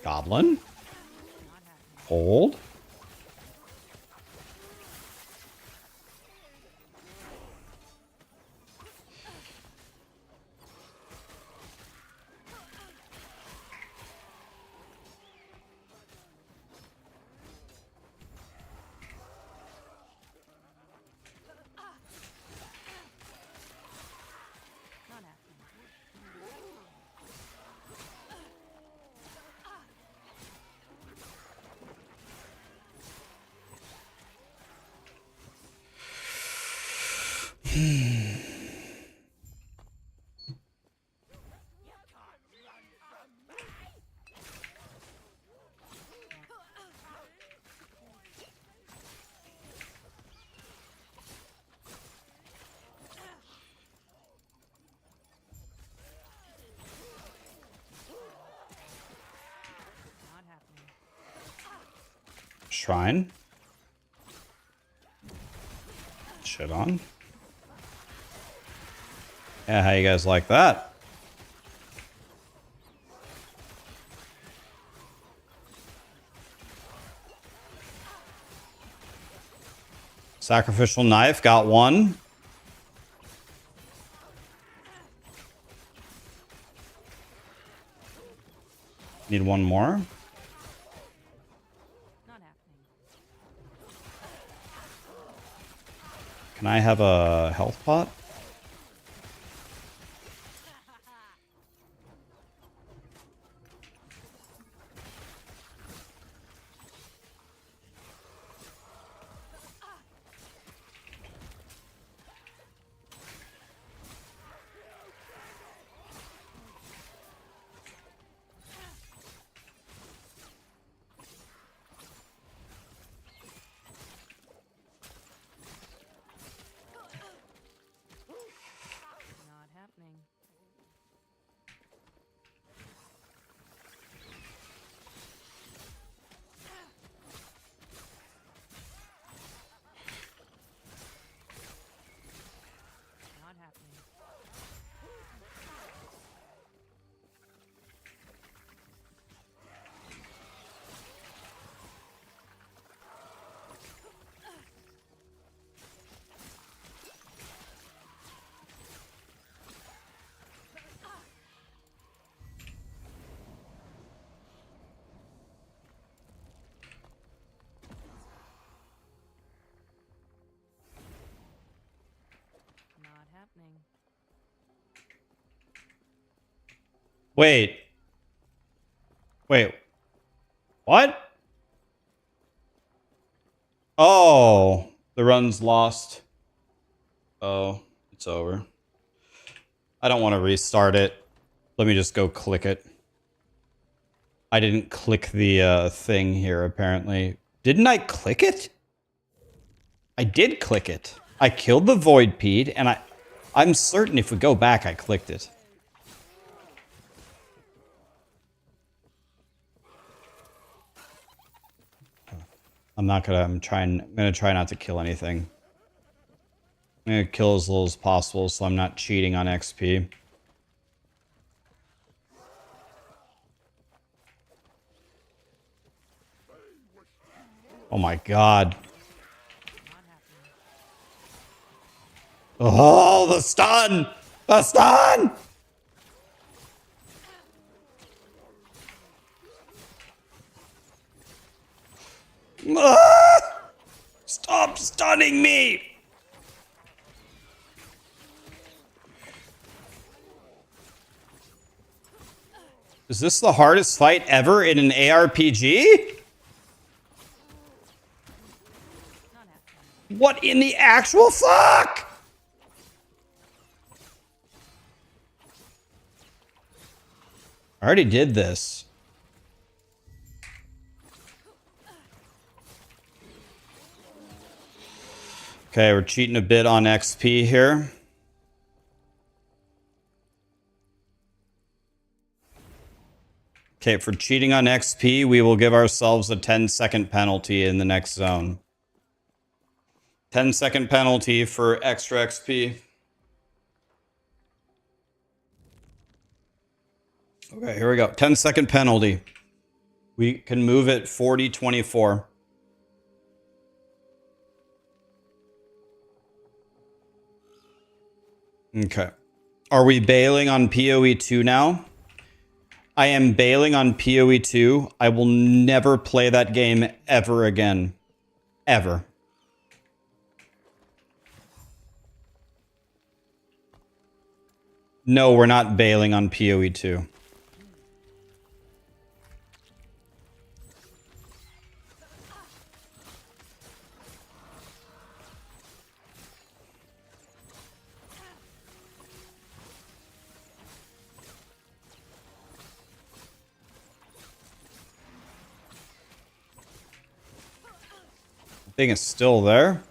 Speaker 1: Goblin. Hold.
Speaker 3: Not happening. Not happening.
Speaker 1: Shrine. Shit on. Yeah, how you guys like that? Sacrificial knife, got one. Need one more.
Speaker 3: Not happening.
Speaker 1: Can I have a health pot? Wait. Wait. What? Oh, the run's lost. Oh, it's over. I don't want to restart it. Let me just go click it. I didn't click the thing here, apparently. Didn't I click it? I did click it. I killed the Void Pede, and I'm certain if we go back, I clicked it. I'm gonna try not to kill anything. I'm gonna kill as little as possible so I'm not cheating on XP. Oh my god. Oh, the stun! The stun! Ah! Stop stunning me! Is this the hardest fight ever in an ARPG? What in the actual fuck? I already did this. Okay, we're cheating a bit on XP here. Okay, for cheating on XP, we will give ourselves a 10-second penalty in the next zone. 10-second penalty for extra XP. Okay, here we go. 10-second penalty. We can move it 40-24. Okay. Are we bailing on POE2 now? I am bailing on POE2. I will never play that game ever again. Ever. No, we're not bailing on POE2. Thing is still there.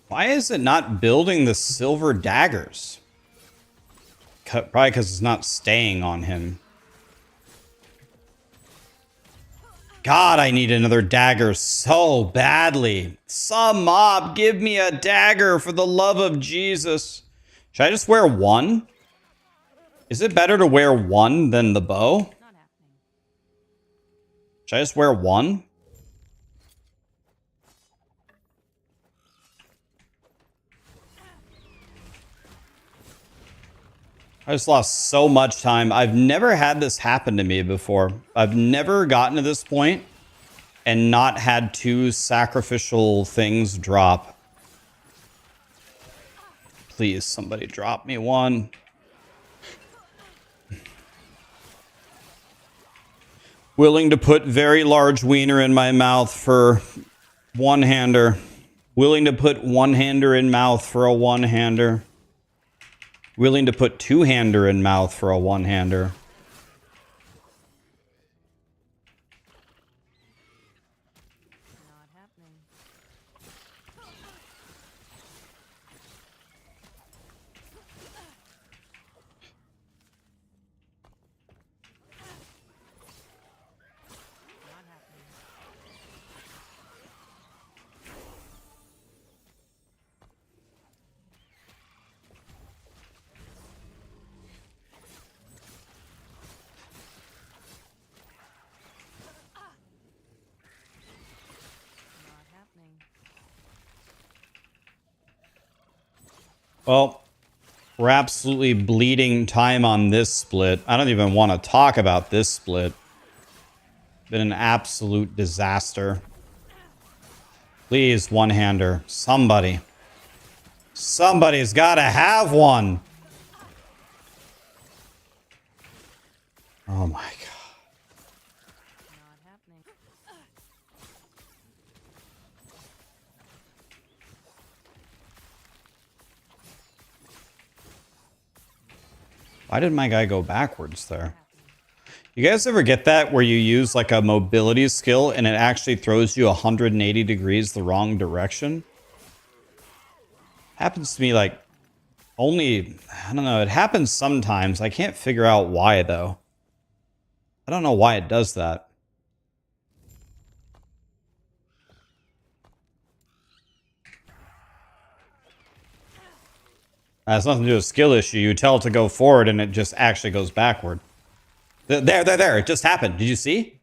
Speaker 1: Why is it not building the silver daggers? Probably because it's not staying on him. God, I need another dagger so badly. Some mob, give me a dagger for the love of Jesus. Should I just wear one? Is it better to wear one than the bow? Should I just wear one? I just lost so much time. I've never had this happen to me before. I've never gotten to this point and not had two sacrificial things drop. Please, somebody drop me one. Willing to put very large wiener in my mouth for one-hander. Willing to put one-hander in mouth for a one-hander. Willing to put two-hander in mouth for a one-hander.
Speaker 3: Not happening. Not happening.
Speaker 1: Well, we're absolutely bleeding time on this split. I don't even want to talk about this split. Been an absolute disaster. Please, one-hander. Somebody. Somebody's got to have one. Oh my god.
Speaker 3: Not happening.
Speaker 1: Why did my guy go backwards there? You guys ever get that where you use like a mobility skill and it actually throws you 180 degrees the wrong direction? Happens to me like only, I don't know, it happens sometimes. I can't figure out why though. I don't know why it does that. It has nothing to do with skill issue. You tell it to go forward and it just actually goes backward. There. It just happened. Did you see?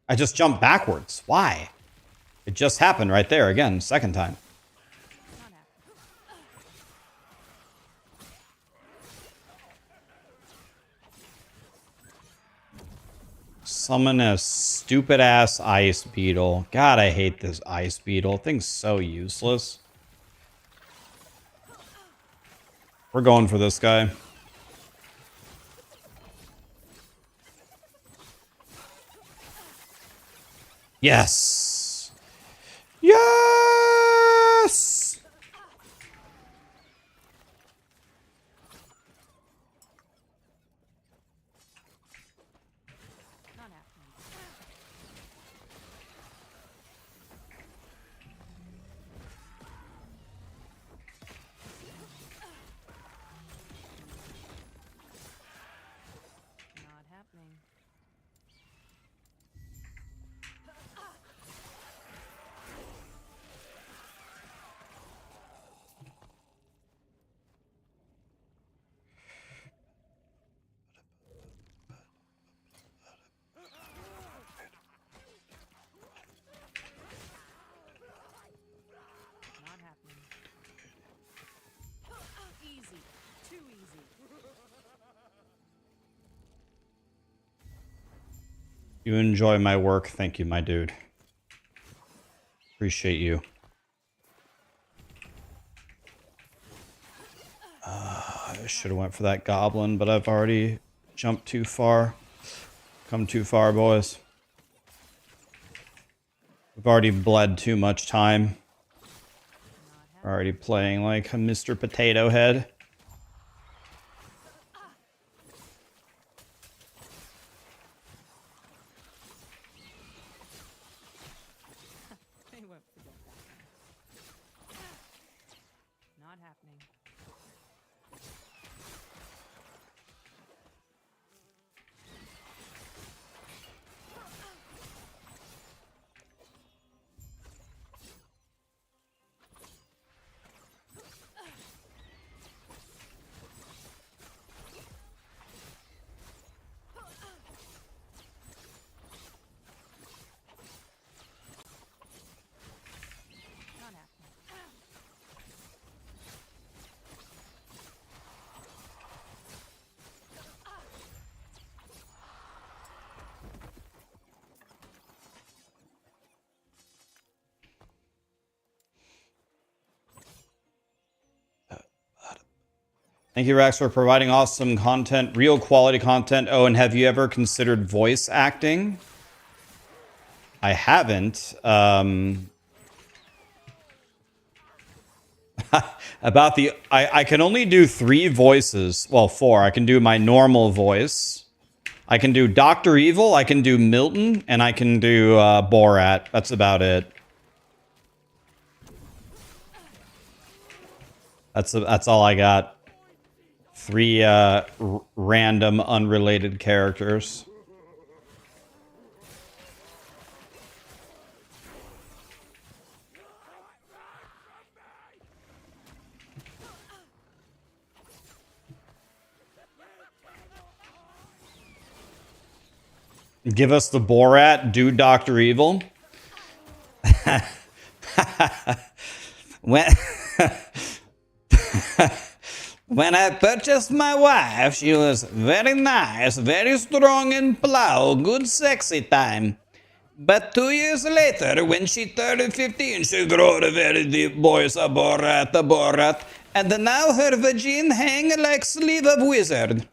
Speaker 1: I just jumped backwards. Why? It just happened right there again, second time.
Speaker 3: Not happening.
Speaker 1: Summon a stupid ass ice beetle. God, I hate this ice beetle. Thing's so useless. We're going for this guy. Yes. Yes.
Speaker 3: Not happening. Not happening. Not happening. Easy. Too easy.
Speaker 1: You enjoy my work. Thank you, my dude. Appreciate you. I should have went for that goblin, but I've already jumped too far. Come too far, boys. We've already bled too much time. We're already playing like a Mr. Potato Head.
Speaker 3: They won't forget that. Not happening. Not happening.
Speaker 1: Thank you, Rax, for providing awesome content, real quality content. Oh, and have you ever considered voice acting? I haven't. About the... I can only do 3 voices. Well, 4. I can do my normal voice. I can do Dr. Evil, I can do Milton, and I can do Borat. That's about it. That's all I got. 3 random, unrelated characters. Give us the Borat, do Dr. Evil. when When I purchased my wife, she was very nice, very strong in plow, good sexy time. But 2 years later, when she turned 15, she grew a very deep voice, a borat. And now her vagine hang like sleeve of wizard.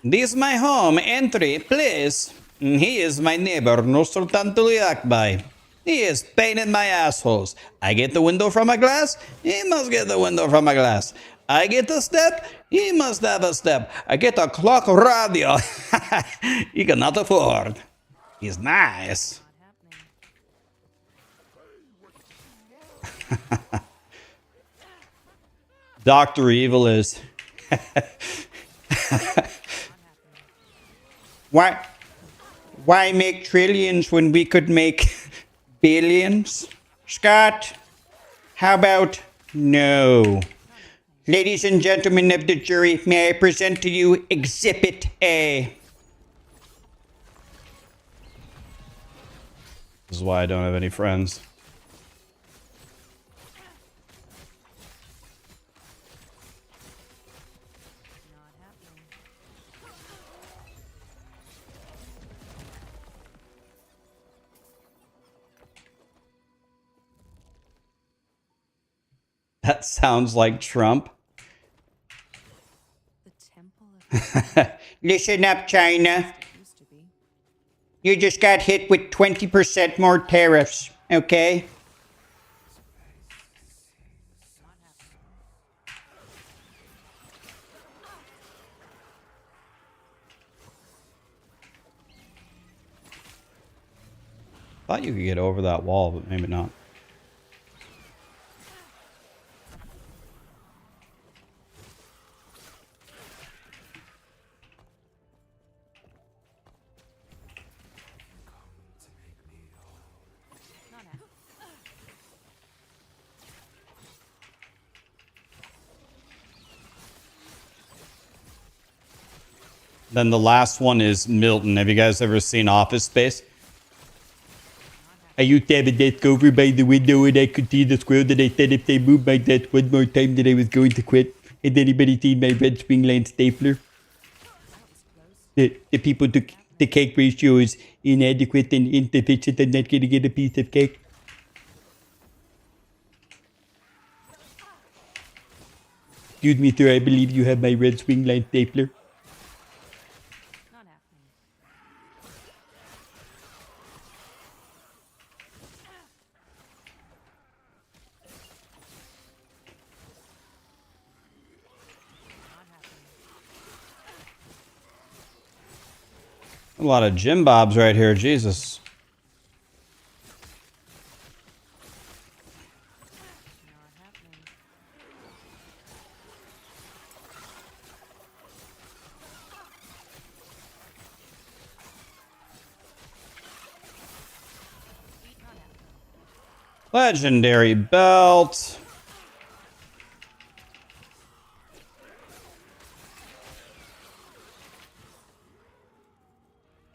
Speaker 1: This my home, entry, please. He is my neighbor, no Sultan Tuliakbai. He is pain in my assholes. I get the window from a glass, he must get the window from a glass. I get a step, he must have a step. I get a clock radio. He cannot afford. He's nice. Dr. Evil is. Why make trillions when we could make billions? Scott, how about no? Ladies and gentlemen of the jury, may I present to you Exhibit A. This is why I don't have any friends. That sounds like Trump.
Speaker 3: The temple of
Speaker 1: Listen up, China.
Speaker 3: used to be.
Speaker 1: You just got hit with 20% more tariffs, okay? Thought you could get over that wall, but maybe not.
Speaker 3: Not happening.
Speaker 1: Then the last one is Milton. Have you guys ever seen Office Space? I used to have a desk over by the window and I could see the squirrel that I said if they moved my desk one more time that I was going to quit. Has anybody seen my red swing line stapler? The people took the cake ratio is inadequate and insufficient. I'm not going to get a piece of cake. Excuse me, sir. I believe you have my red swing line stapler.
Speaker 3: Not happening. Not happening.
Speaker 1: A lot of Jim Bobs right here. Jesus.
Speaker 3: Not happening. Not happening.
Speaker 1: Legendary belt.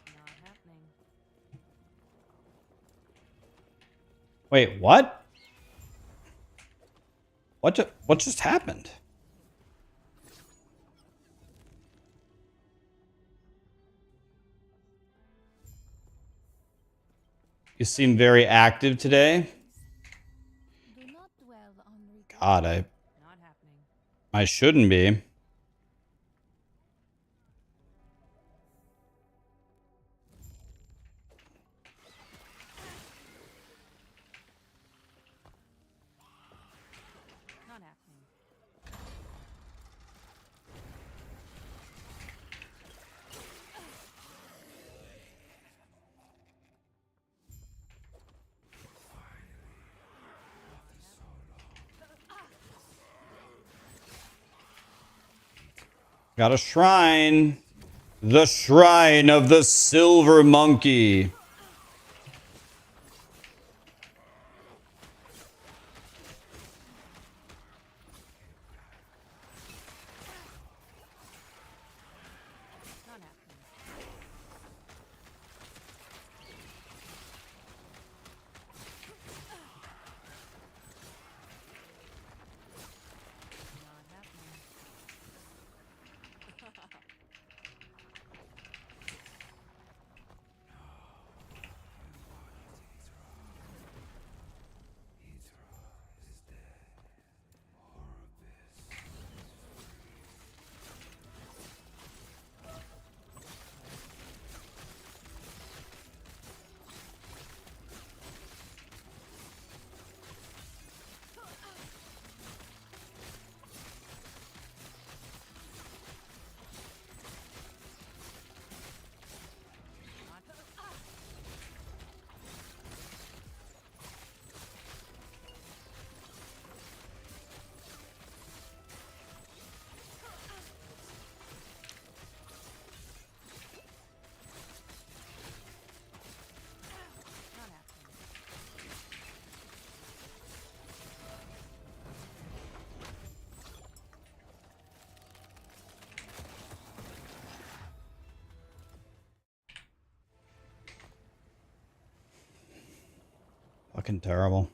Speaker 3: Not happening.
Speaker 1: Wait, what? What just happened? You seem very active today.
Speaker 3: Do not dwell on regret.
Speaker 1: God,
Speaker 3: Not happening.
Speaker 1: I shouldn't be.
Speaker 3: Not happening.
Speaker 1: Got a shrine. The Shrine of the Silver Monkey.
Speaker 3: Not happening.
Speaker 1: Fucking terrible.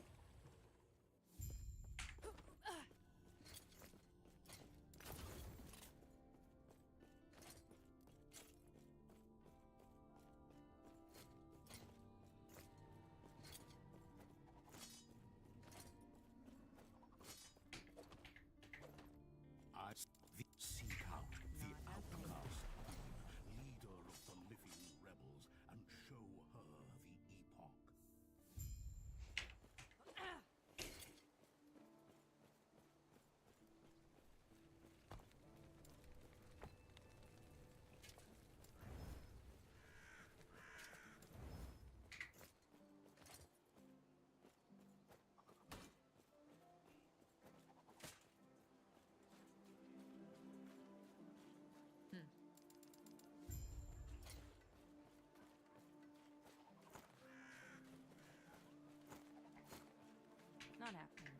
Speaker 2: Seek out the outcast, leader of the living rebels, and show her the Epoch.
Speaker 3: Not happening.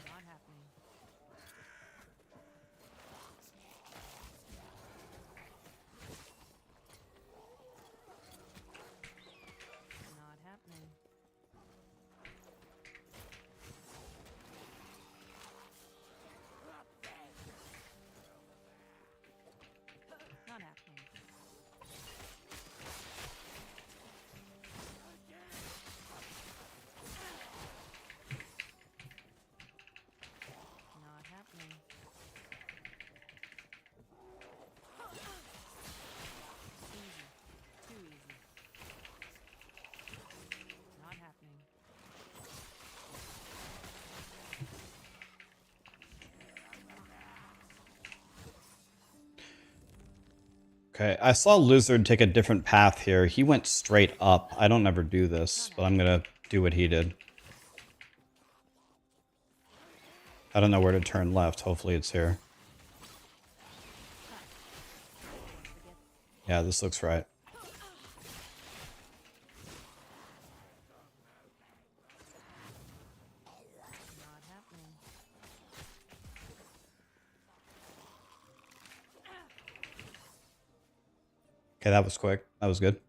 Speaker 3: Not happening. Not happening. Not happening. Not happening. Easy. Too easy. Not happening.
Speaker 1: Okay, I saw Lizard take a different path here. He went straight up. I don't ever do this, but I'm gonna do what he did. I don't know where to turn left. Hopefully it's here. Yeah, this looks right.
Speaker 3: Not happening.
Speaker 1: Okay, that was quick. That was good.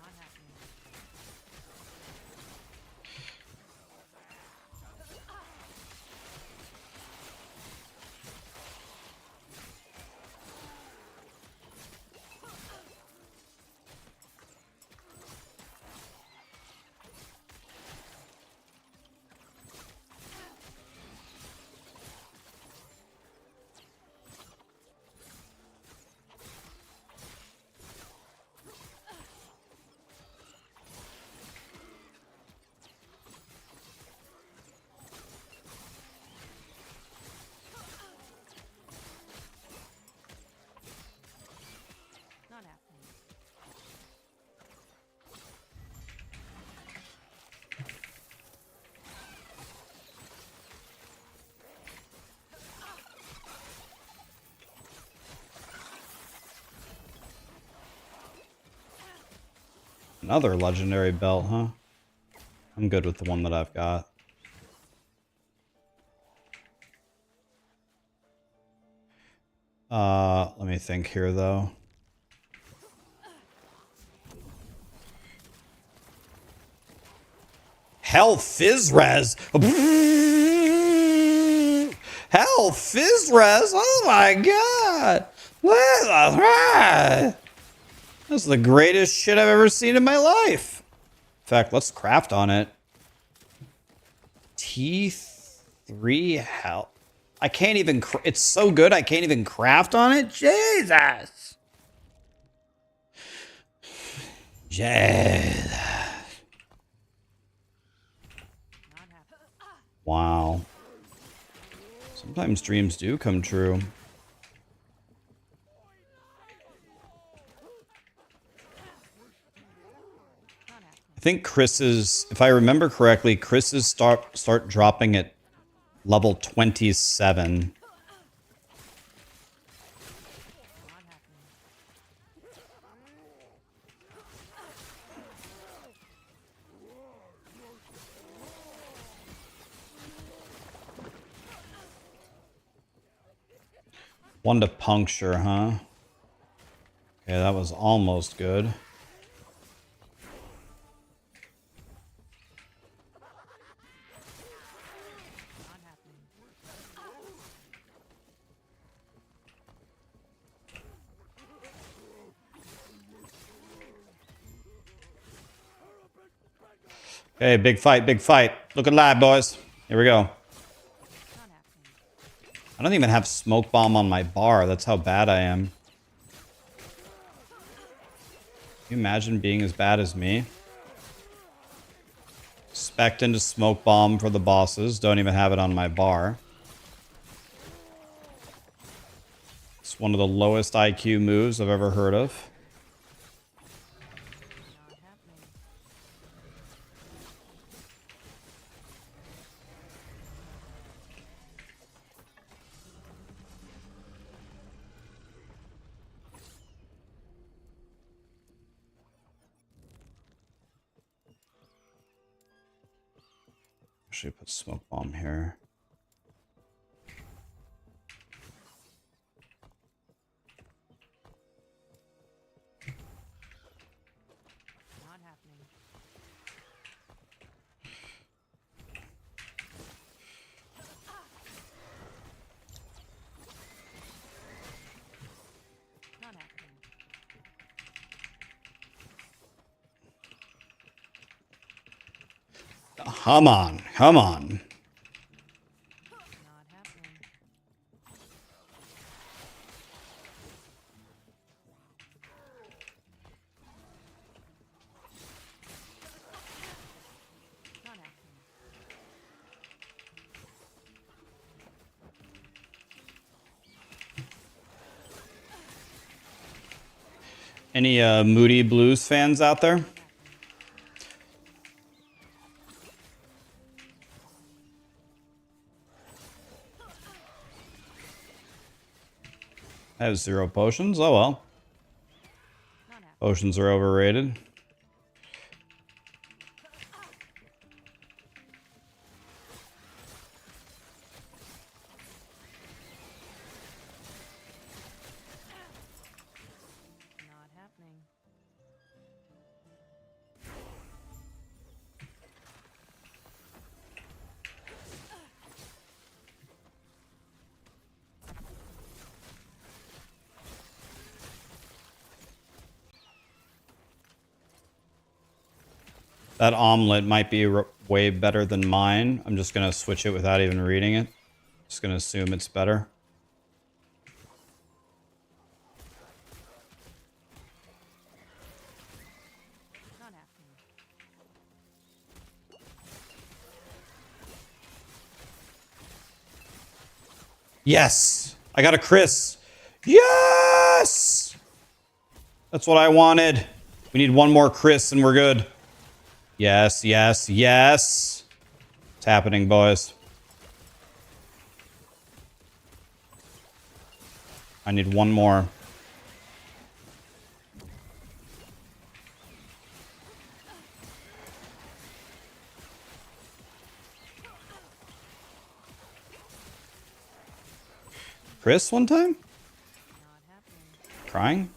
Speaker 3: Not happening. Not happening.
Speaker 1: Another legendary belt, huh? I'm good with the one that I've got. Let me think here, though. Hell Fizzres! Hell Fizzres! Oh my god! That's the greatest shit I've ever seen in my life. In fact, let's craft on it. T3 hell. I can't even... It's so good I can't even craft on it? Jesus! Jesus.
Speaker 3: Not happening.
Speaker 1: Wow. Sometimes dreams do come true. I think Chris's, if I remember correctly, Chris's start dropping at level 27. One to puncture, huh? Okay, that was almost good.
Speaker 3: Not happening.
Speaker 1: Okay, big fight, big fight. Look alive, boys. Here we go.
Speaker 3: Not happening.
Speaker 1: I don't even have smoke bomb on my bar. That's how bad I am. Can you imagine being as bad as me? Expecting to smoke bomb for the bosses. Don't even have it on my bar. It's one of the lowest IQ moves I've ever heard of.
Speaker 3: Not happening.
Speaker 1: Actually, put smoke bomb here.
Speaker 3: Not happening. Not happening.
Speaker 1: Come on, come on.
Speaker 3: Not happening. Not happening.
Speaker 1: Any Moody Blues fans out there? I have 0 potions. Oh well.
Speaker 3: Not happening.
Speaker 1: Potions are overrated.
Speaker 3: Not happening.
Speaker 1: That omelet might be way better than mine. I'm just going to switch it without even reading it. Just going to assume it's better.
Speaker 3: Not happening.
Speaker 1: Yes! I got a Chris. Yes! That's what I wanted. We need one more Chris and we're good. Yes, yes, yes. It's happening, boys. I need one more. Chris one time?
Speaker 3: Not happening.
Speaker 1: Crying?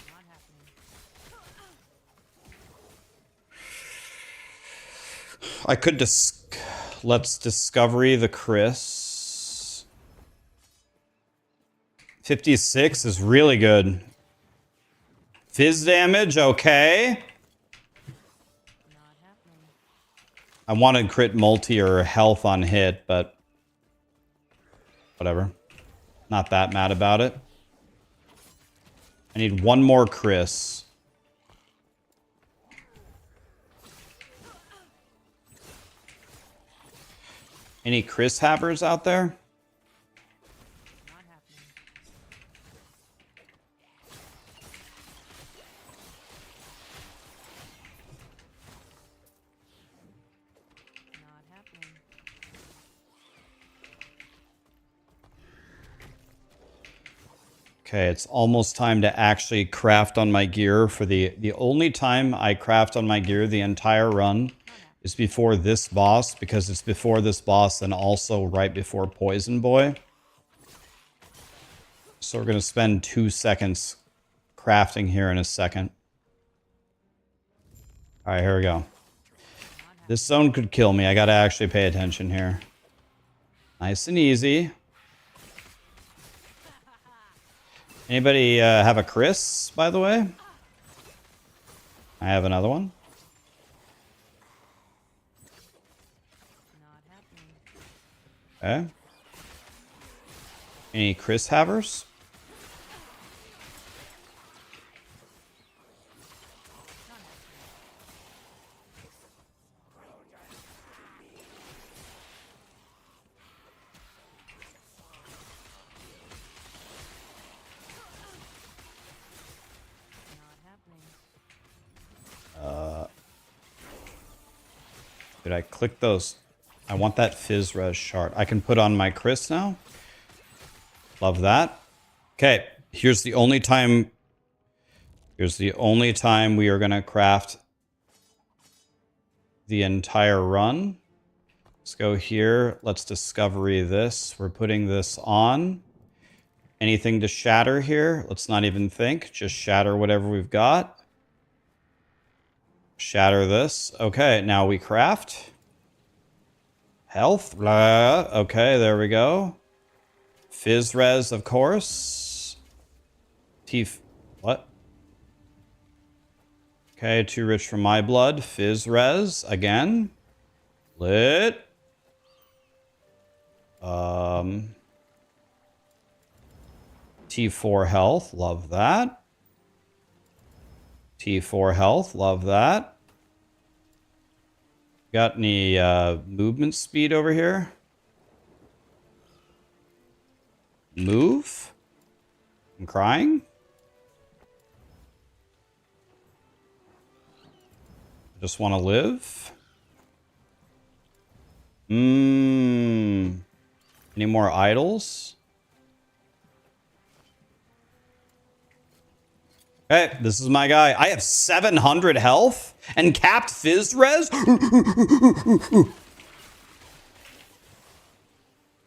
Speaker 3: Not happening.
Speaker 1: I could let's discovery the Chris. 56 is really good. Fizz damage, okay.
Speaker 3: Not happening.
Speaker 1: I wanted crit multi or health on hit, but whatever. Not that mad about it. I need one more Chris. Any Chris Habbers out there?
Speaker 3: Not happening. Not happening.
Speaker 1: Okay, it's almost time to actually craft on my gear. For the only time I craft on my gear the entire run is before this boss, because it's before this boss and also right before Poison Boy. So we're going to spend 2 seconds crafting here in a second. All right, here we go. This zone could kill me. I got to actually pay attention here. Nice and easy. Anybody have a Chris, by the way? I have another one. Okay. Any Chris havers? Did I click those? I want that Fizz Res shard. I can put on my Chris now. Love that. Okay, here's the only time. Here's the only time we are going to craft the entire run. Let's go here. Let's discovery this. We're putting this on. Anything to shatter here? Let's not even think. Just shatter whatever we've got. Shatter this. Okay, now we craft. Health. Blah. Okay, there we go. Fizz Res, of course. What? Okay, too rich for my blood. Fizz Res again. Lit. T4 health. Love that. T4 health. Love that. Got any movement speed over here? Move? I'm crying? Just want to live? Any more idols? Hey, this is my guy. I have 700 health and capped Fizz Res?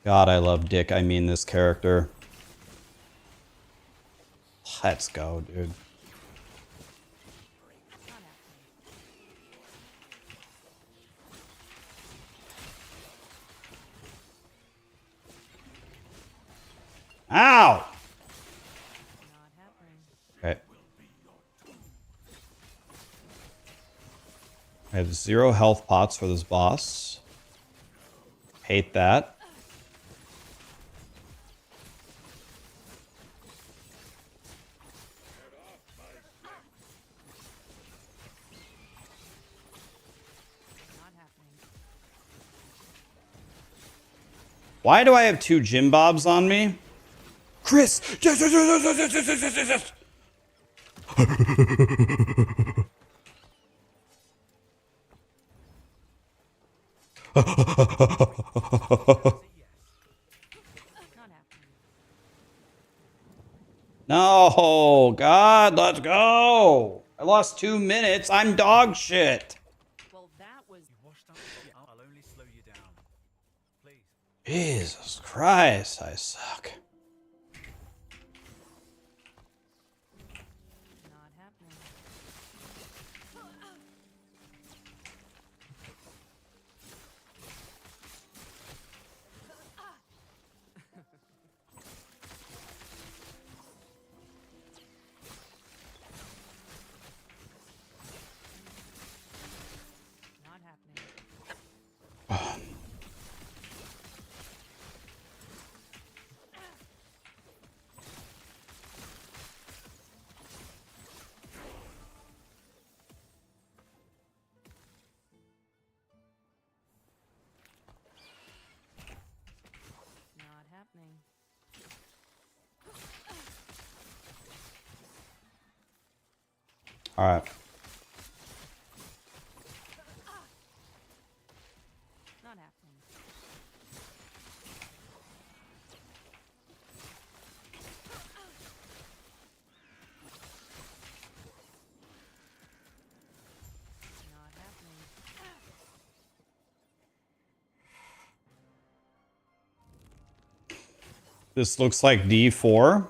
Speaker 1: God, I love Dick. I mean this character. Let's go, dude. Ow! Okay. I have 0 health pots for this boss. Hate that. Why do I have 2 Jim Bobs on me? Chris! Yes, yes, yes, yes, yes, yes, yes, yes, yes. No, God, let's go. I lost 2 minutes. I'm dog shit.
Speaker 3: Well, that was.
Speaker 2: I'll only slow you down. Please.
Speaker 1: Jesus Christ, I suck.
Speaker 3: Not happening. Not happening. Not happening.
Speaker 1: All right.
Speaker 3: Not happening.
Speaker 1: This looks like D4.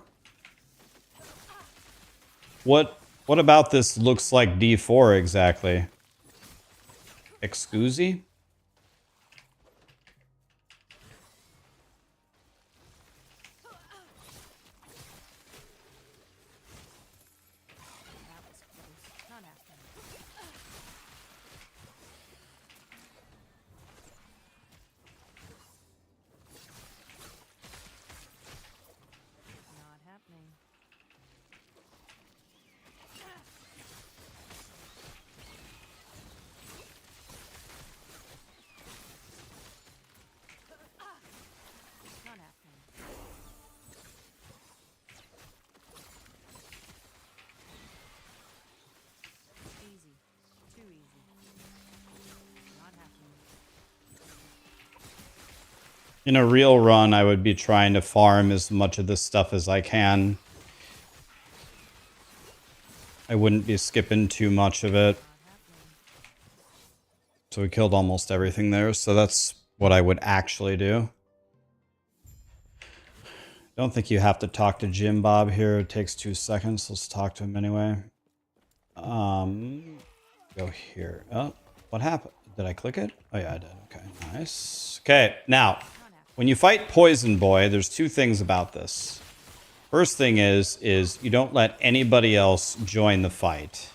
Speaker 1: What about this looks like D4 exactly? Excuse?
Speaker 3: That was close. Not happening. Not happening. Not happening. Easy. Too easy. Not happening.
Speaker 1: In a real run, I would be trying to farm as much of this stuff as I can. I wouldn't be skipping too much of it.
Speaker 3: Not happening.
Speaker 1: So we killed almost everything there, so that's what I would actually do. Don't think you have to talk to Jim Bob here. It takes 2 seconds. Let's talk to him anyway. Go here. Oh, what happened? Did I click it? Oh yeah, I did. Okay, nice. Okay, now, when you fight Poison Boy, there's 2 things about this. First thing is you don't let anybody else join the fight.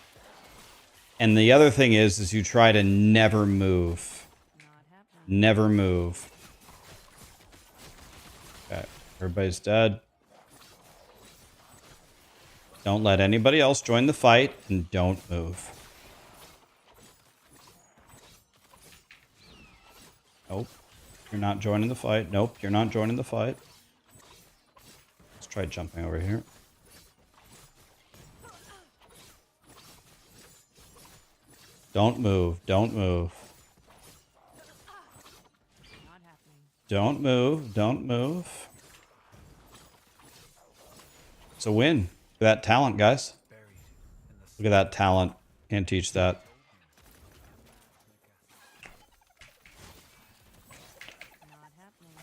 Speaker 1: And the other thing is you try to never move.
Speaker 3: Not happening.
Speaker 1: Never move. Okay, everybody's dead. Don't let anybody else join the fight, and don't move. Nope. You're not joining the fight. Nope, you're not joining the fight. Let's try jumping over here. Don't move. Don't move.
Speaker 3: Not happening.
Speaker 1: Don't move. Don't move. It's a win. Look at that talent, guys. Look at that talent. Can't teach that.
Speaker 3: Not happening.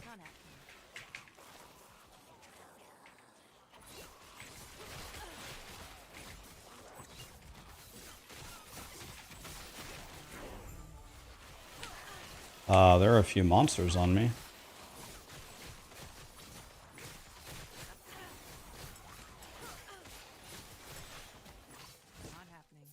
Speaker 3: Not happening.
Speaker 1: There are a few monsters on me.
Speaker 3: Not happening.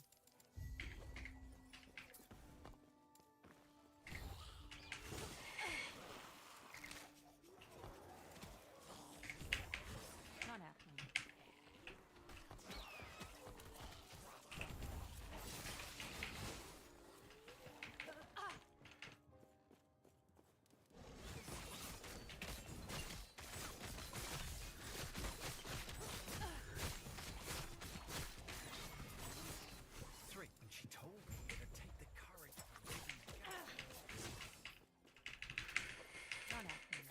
Speaker 3: Not happening.
Speaker 2: And she told me to take the courage of living together.
Speaker 3: Not happening.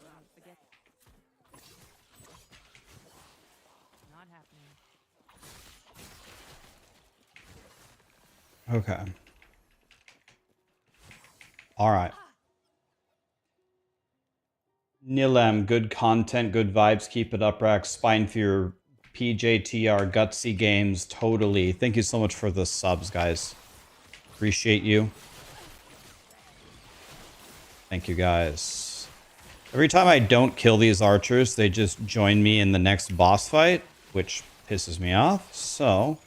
Speaker 3: Don't forget. Not happening.
Speaker 1: Okay. All right. Nilam, good content, good vibes. Keep it up, Rax. Spine Fear, PJTR, Gutsy Games, totally. Thank you so much for the subs, guys. Appreciate you. Thank you, guys. Every time I don't kill these archers, they just join me in the next boss fight, which pisses me off. So,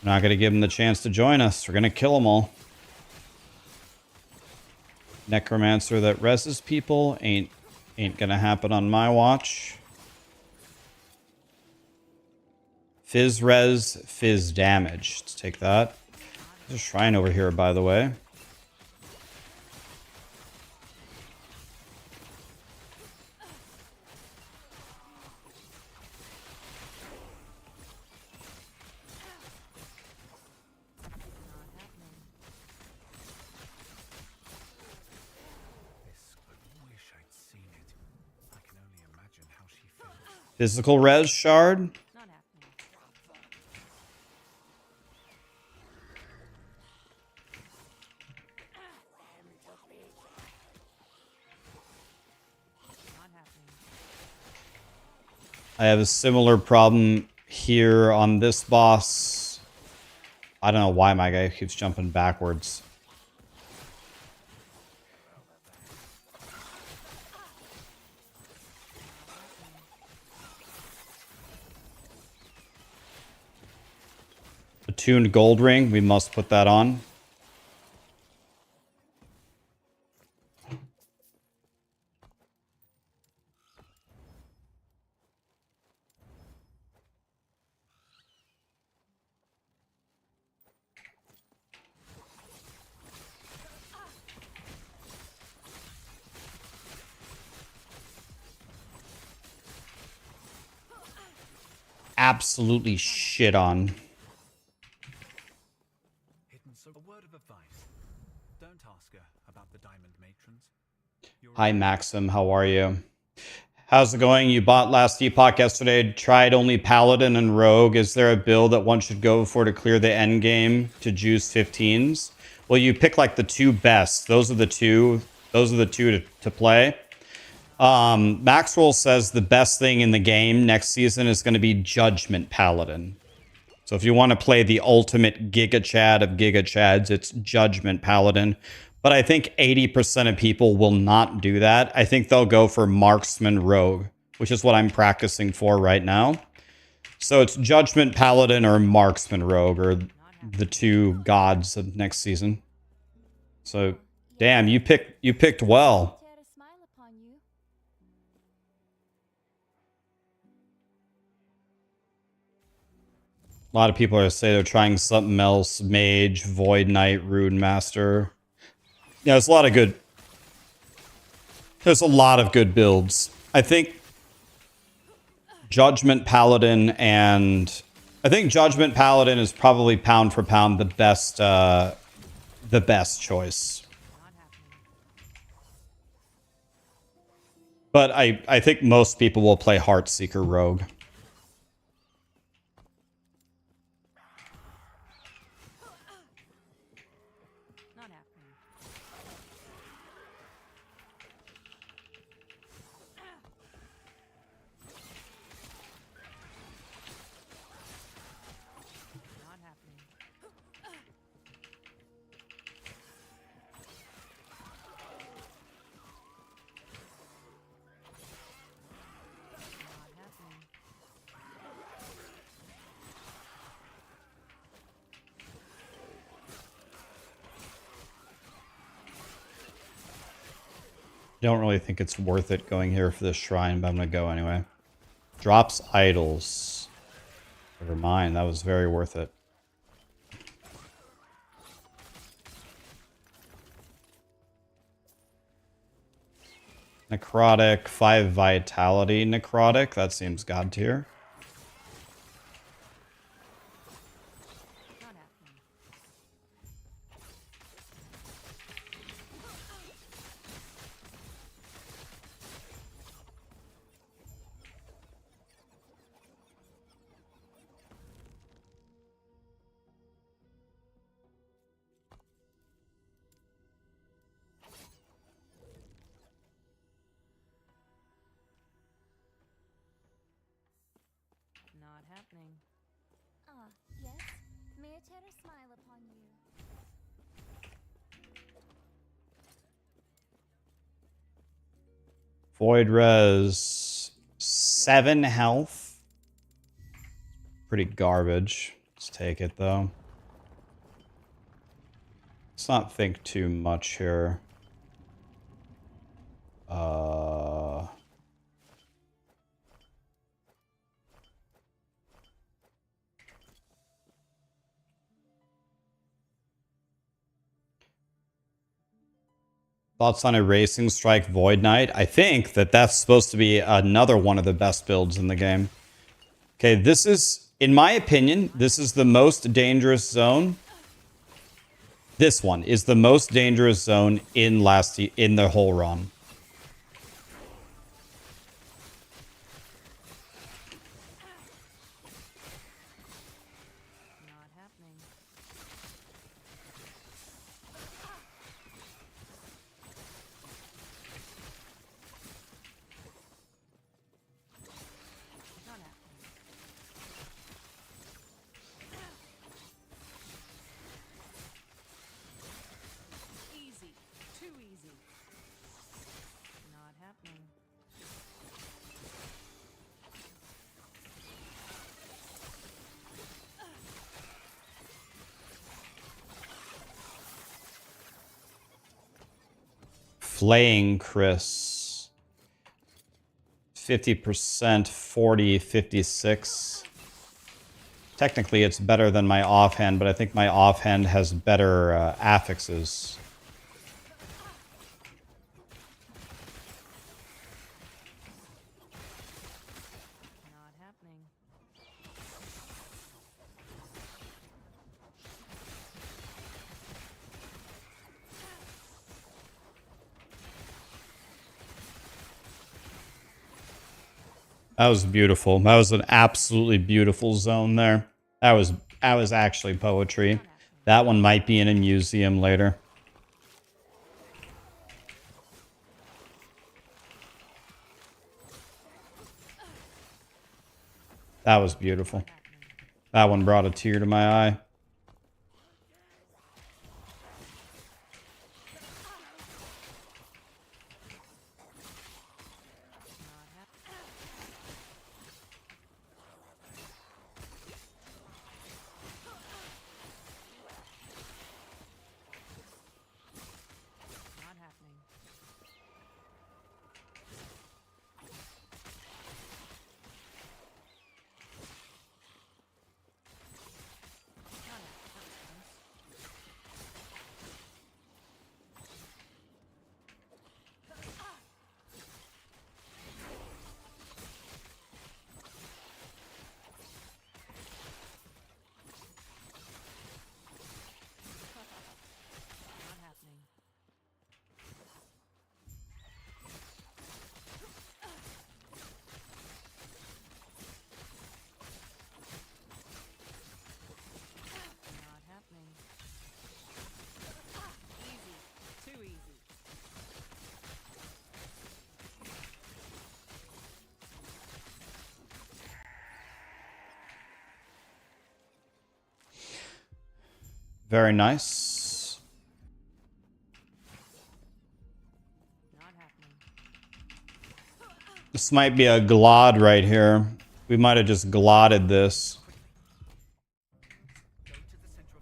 Speaker 1: I'm not going to give them the chance to join us. We're going to kill them all. Necromancer that reses people ain't gonna happen on my watch. Fizz res, fizz damage. Let's take that. There's a shrine over here, by the way.
Speaker 2: This, I wish I'd seen it
Speaker 1: Physical res shard.
Speaker 3: Not happening. Not happening.
Speaker 1: I have a similar problem here on this boss. I don't know why my guy keeps jumping backwards. Attuned gold ring, we must put that on. Absolutely shit on.
Speaker 4: So a word of advice. Don't ask her about the diamond matrons.
Speaker 1: Hi Maxim, how are you? How's it going? You bought last Epoch yesterday, tried only Paladin and Rogue. Is there a build that one should go for to clear the end game to juice 15s? Well, you pick like the two best. Those are the two to play. Maxwell says the best thing in the game next season is going to be Judgment Paladin. So if you want to play the ultimate Giga Chad of Giga Chads, it's Judgment Paladin. But I think 80% of people will not do that. I think they'll go for Marksman Rogue, which is what I'm practicing for right now. So it's Judgment Paladin or Marksman Rogue, or the two gods of next season. So, damn, you picked well.
Speaker 5: Tear a smile upon you.
Speaker 1: A lot of people are saying they're trying something else. Mage, Void Knight, Rune Master. Yeah, there's a lot of good. There's a lot of good builds. I think Judgment Paladin is probably pound for pound the best choice. But I think most people will play Heartseeker Rogue.
Speaker 3: Not happening. Not happening. Not happening.
Speaker 1: Don't really think it's worth it going here for this shrine, but I'm gonna go anyway. Drops idols. Never mind, that was very worth it. Necrotic, 5 vitality necrotic. That seems god tier.
Speaker 3: Not happening. Not happening.
Speaker 5: Ah, yes. May I tear a smile upon you?
Speaker 1: Void res, 7 health. Pretty garbage. Let's take it though. Let's not think too much here. Thoughts on a Racing Strike Void Knight? I think that that's supposed to be another one of the best builds in the game. Okay, this is, in my opinion, this is the most dangerous zone. This one is the most dangerous zone in the whole run. Flaying Chris. 50%, 40, 56. Technically, it's better than my offhand, but I think my offhand has better affixes.
Speaker 3: Not happening.
Speaker 1: That was beautiful. That was an absolutely beautiful zone there. That was actually poetry. That one might be in a museum later. That was beautiful. That one brought a tear to my eye.
Speaker 3: Not happening. Not happening. Not happening. Easy. Too easy.
Speaker 1: Very nice.
Speaker 3: Not happening.
Speaker 1: This might be a glod right here. We might have just glotted this.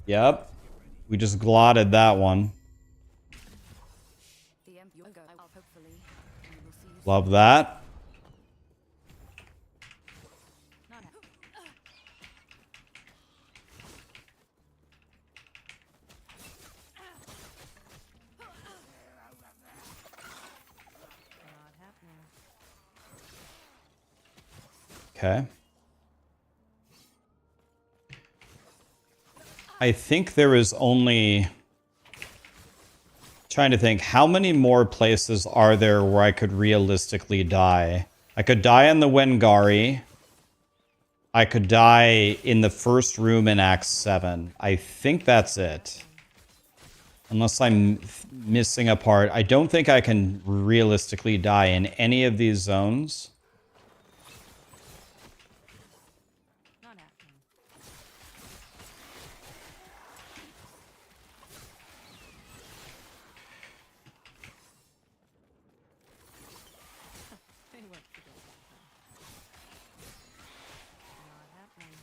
Speaker 1: Yep. We just glotted that one.
Speaker 3: The you'll go. Hopefully, we will see you.
Speaker 1: Love that.
Speaker 3: Not happening. Not happening.
Speaker 1: Okay. I think there is only... Trying to think, how many more places are there where I could realistically die? I could die in the Wengari. I could die in the first room in Act 7. I think that's it. Unless I'm missing a part. I don't think I can realistically die in any of these zones.
Speaker 3: Not happening. They went to go back then. Not happening.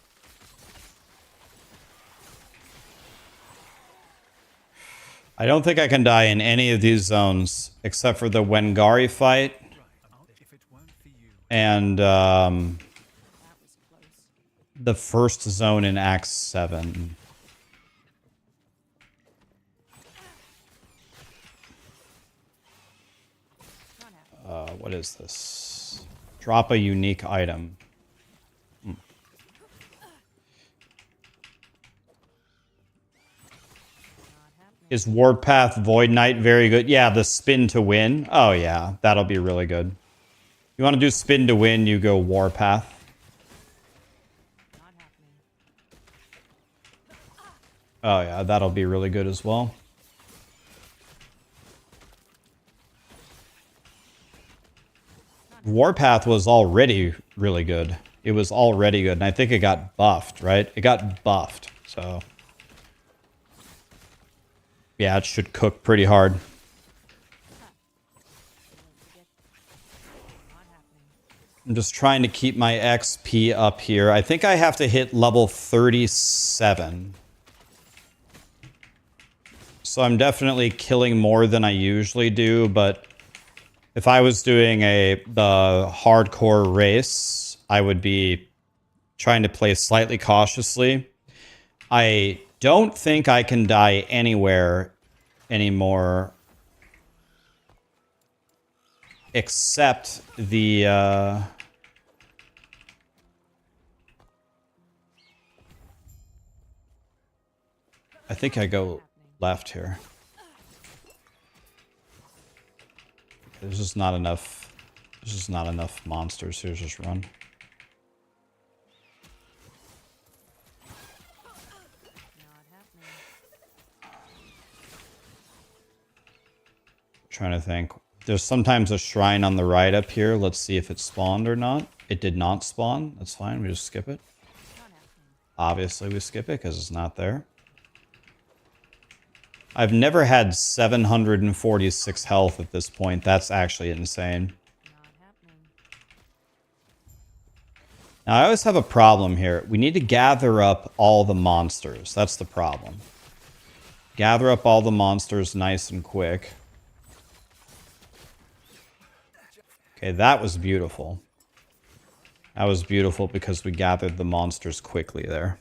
Speaker 1: I don't think I can die in any of these zones except for the Wengari fight
Speaker 4: If it weren't for you,
Speaker 1: and
Speaker 3: That was close.
Speaker 1: the first zone in Act 7.
Speaker 3: Not happening.
Speaker 1: What is this? Drop a unique item.
Speaker 3: Not happening.
Speaker 1: Is Warpath Void Knight very good? Yeah, the spin to win. Oh yeah, that'll be really good. You want to do spin to win, you go Warpath.
Speaker 3: Not happening.
Speaker 1: Oh yeah, that'll be really good as well. Warpath was already really good. It was already good, and I think it got buffed, right? It got buffed, so... Yeah, it should cook pretty hard.
Speaker 3: Not happening.
Speaker 1: I'm just trying to keep my XP up here. I think I have to hit level 37. So I'm definitely killing more than I usually do, but If I was doing the hardcore race, I would be trying to play slightly cautiously. I don't think I can die anywhere anymore except the I think I go left here. There's just not enough. There's just not enough monsters here. Just run. Trying to think. There's sometimes a shrine on the right up here. Let's see if it spawned or not. It did not spawn. That's fine. We just skip it. Obviously, we skip it because it's not there. I've never had 746 health at this point. That's actually insane. Now, I always have a problem here. We need to gather up all the monsters. That's the problem. Gather up all the monsters nice and quick. Okay, that was beautiful. That was beautiful because we gathered the monsters quickly there.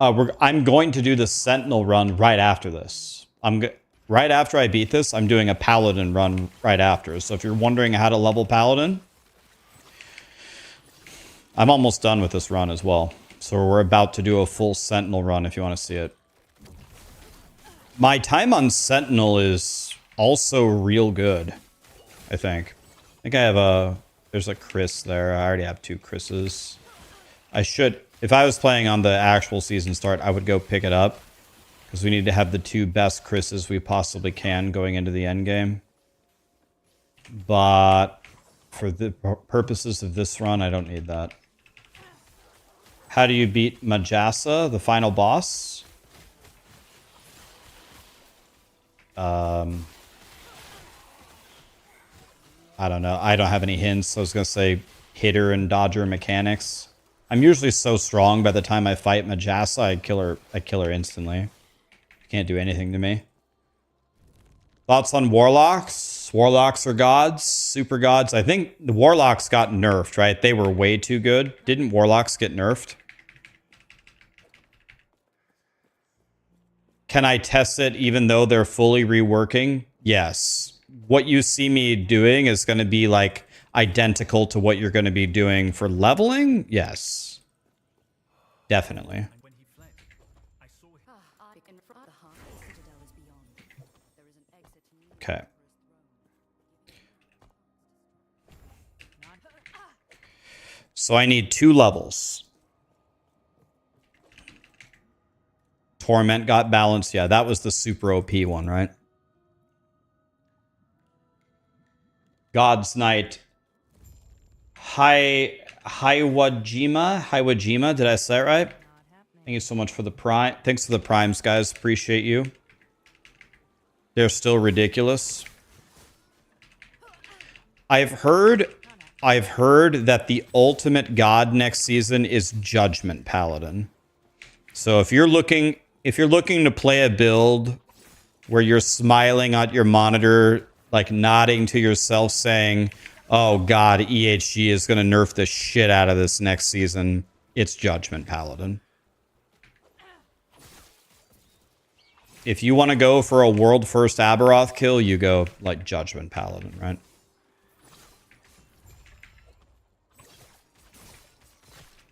Speaker 1: I'm going to do the Sentinel run right after this. Right after I beat this, I'm doing a Paladin run right after. So if you're wondering how to level Paladin, I'm almost done with this run as well. So we're about to do a full Sentinel run if you want to see it. My time on Sentinel is also real good, I think. I think I have there's a Chris there. I already have 2 Chris's. I should, if I was playing on the actual season start, I would go pick it up. Because we need to have the 2 best Chris's we possibly can going into the end game. But for the purposes of this run, I don't need that. How do you beat Majasa, the final boss? I don't know. I don't have any hints. So I was going to say hitter and dodger mechanics. I'm usually so strong by the time I fight Majasa, I kill her instantly. Can't do anything to me. Thoughts on Warlocks? Warlocks are gods, super gods. I think the Warlocks got nerfed, right? They were way too good. Didn't Warlocks get nerfed? Can I test it even though they're fully reworking? Yes. What you see me doing is going to be like identical to what you're going to be doing for leveling? Yes. Definitely. Okay. So I need 2 levels. Torment got balanced. Yeah, that was the super OP one, right? God's Knight. Hiwajima. Did I say it right? Thank you so much for the prime. Thanks for the primes, guys. Appreciate you. They're still ridiculous. I've heard that the ultimate god next season is Judgment Paladin. So if you're looking to play a build where you're smiling at your monitor, like nodding to yourself saying, "Oh god, EHG is going to nerf the shit out of this next season," it's Judgment Paladin. If you want to go for a world first Aberoth kill, you go like Judgment Paladin, right?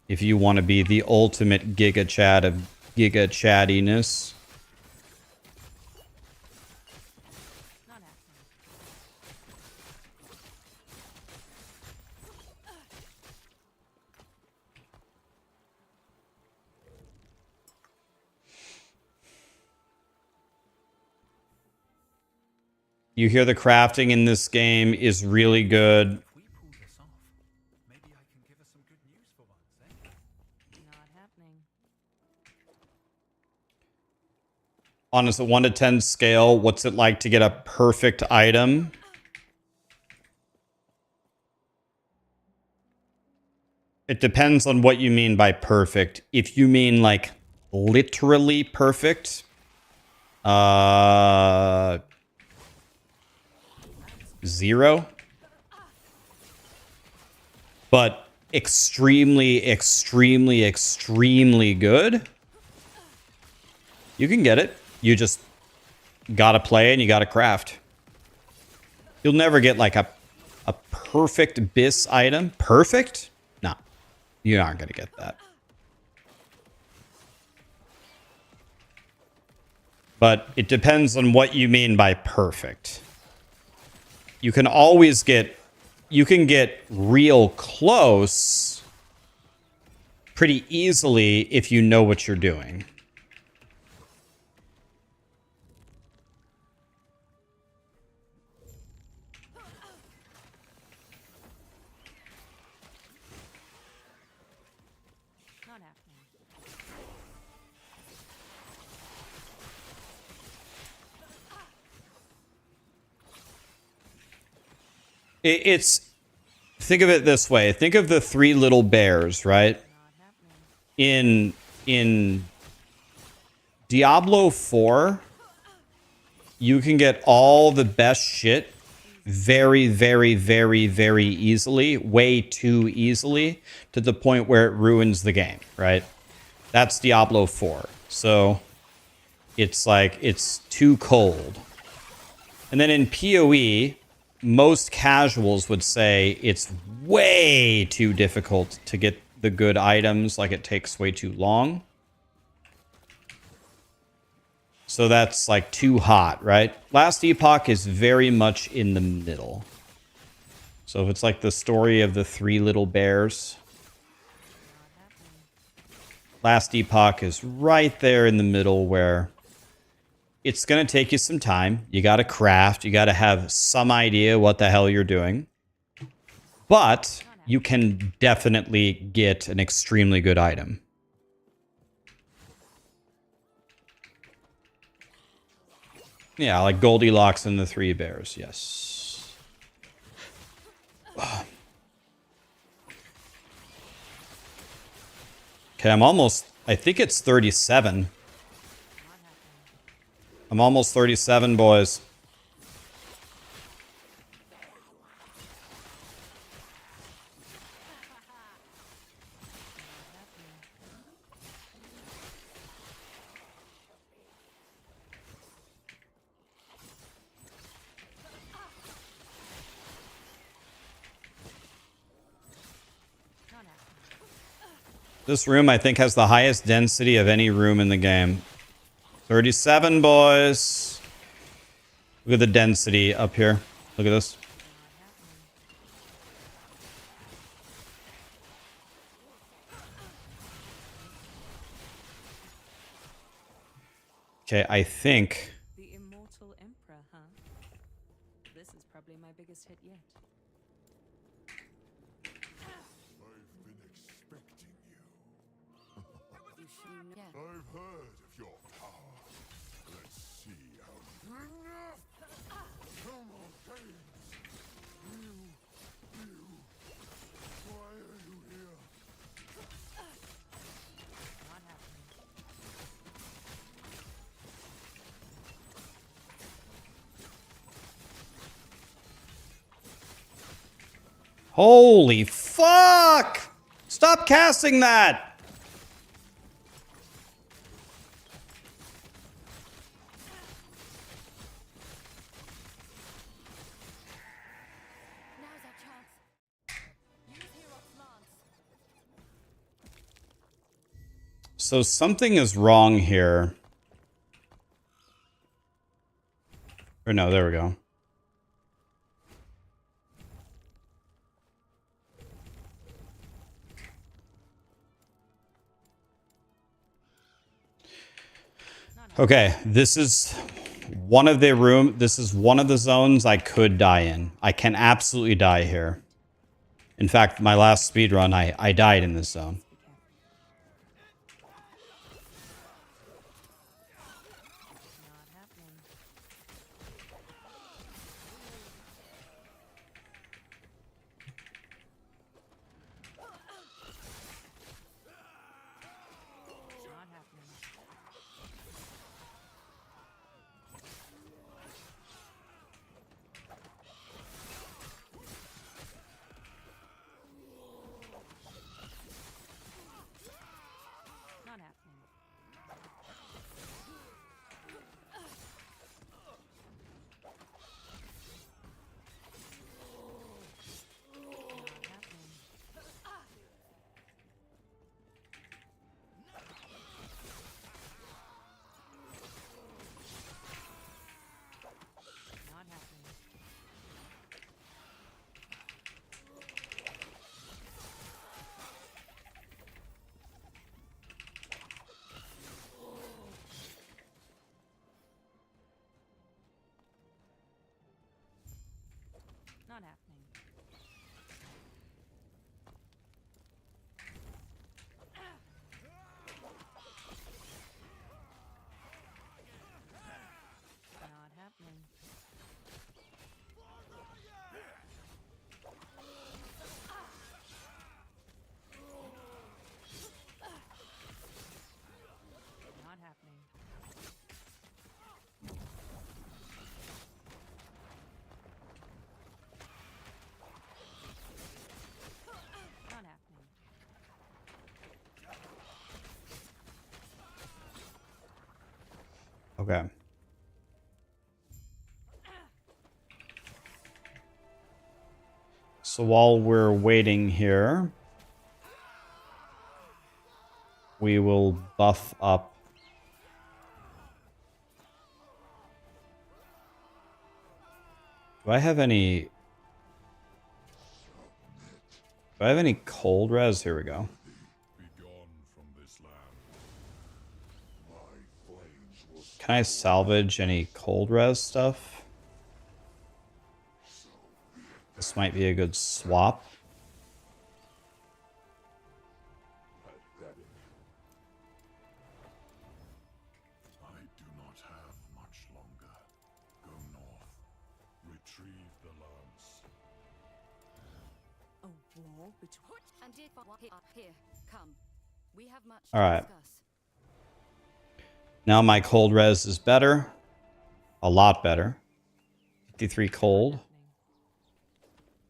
Speaker 1: If you want to be the ultimate giga chat of giga chattiness. You hear the crafting in this game is really good.
Speaker 4: If we pull this off, maybe I can give us some good news for once, eh?
Speaker 3: Not happening.
Speaker 1: On a 1 to 10 scale, what's it like to get a perfect item? It depends on what you mean by perfect. If you mean like literally perfect, 0. But extremely, extremely, extremely good. You can get it. You just gotta play and you gotta craft. You'll never get like a perfect bis item. Perfect? No. You aren't gonna get that. But it depends on what you mean by perfect. You can always get... You can get real close pretty easily if you know what you're doing.
Speaker 3: Not happening.
Speaker 1: It's... Think of it this way. Think of the 3 little bears, right? In Diablo 4, you can get all the best shit very, very, very, very easily. Way too easily. To the point where it ruins the game, right? That's Diablo 4. So, it's like, it's too cold. And then in PoE... most casuals would say it's way too difficult to get the good items, like it takes way too long. So that's like too hot, right? Last Epoch is very much in the middle. So if it's like the story of the 3 little bears, Last Epoch is right there in the middle where it's going to take you some time. You got to craft. You got to have some idea what the hell you're doing. But you can definitely get an extremely good item. Yeah, like Goldilocks and the 3 bears. Yes. Okay, I'm almost... I think it's 37. I'm almost 37, boys. This room, I think, has the highest density of any room in the game. 37, boys. Look at the density up here. Look at this. Okay, I think...
Speaker 3: The Immortal Emperor, huh? This is probably my biggest hit yet.
Speaker 2: I've been expecting you. I've heard of your power. Let's see how... Come on, James. You. Why are you here?
Speaker 3: Not happening.
Speaker 1: Holy fuck! Stop casting that!
Speaker 5: Now's our chance. Use Hero's Lance.
Speaker 1: So something is wrong here. Or no, there we go. Okay, this is one of the room. This is one of the zones I could die in. I can absolutely die here. In fact, my last speedrun, I died in this zone.
Speaker 3: Not happening. Not happening. Not happening. Not happening. Not happening. Not happening.
Speaker 1: Okay. So while we're waiting here, we will buff up. Do I have any cold res? Here we go. Can I salvage any cold res stuff? This might be a good swap.
Speaker 2: I do not have much longer. Go north. Retrieve the lance.
Speaker 3: A war between.
Speaker 5: And did here. Come. We have much
Speaker 1: All right.
Speaker 5: to discuss.
Speaker 1: Now my cold res is better. A lot better. 53 cold.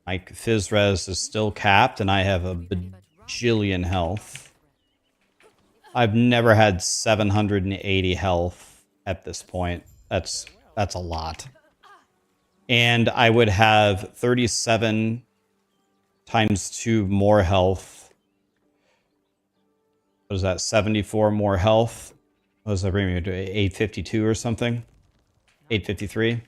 Speaker 1: My fizz res is still capped, and I have a bajillion health. I've never had 780 health at this point. That's a lot. And I would have 37 times 2 more health. What is that? 74 more health. What does that bring me to? 852 or something? 853?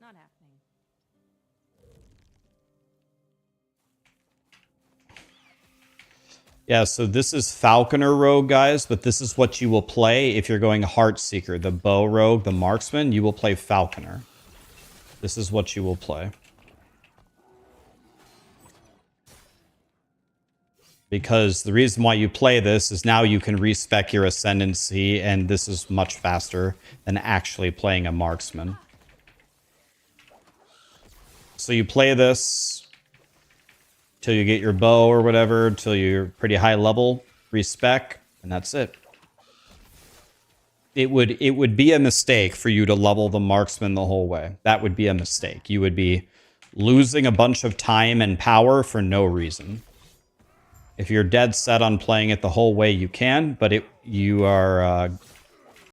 Speaker 3: Not happening.
Speaker 1: Yeah, so this is Falconer Rogue, guys, but this is what you will play if you're going Heartseeker. The Bow Rogue, the Marksman, you will play Falconer. This is what you will play. Because the reason why you play this is now you can respec your Ascendancy, and this is much faster than actually playing a Marksman. So you play this till you get your bow or whatever, till you're pretty high level, respec, and that's it. It would be a mistake for you to level the Marksman the whole way. That would be a mistake. You would be losing a bunch of time and power for no reason. If you're dead set on playing it the whole way, you can, but you are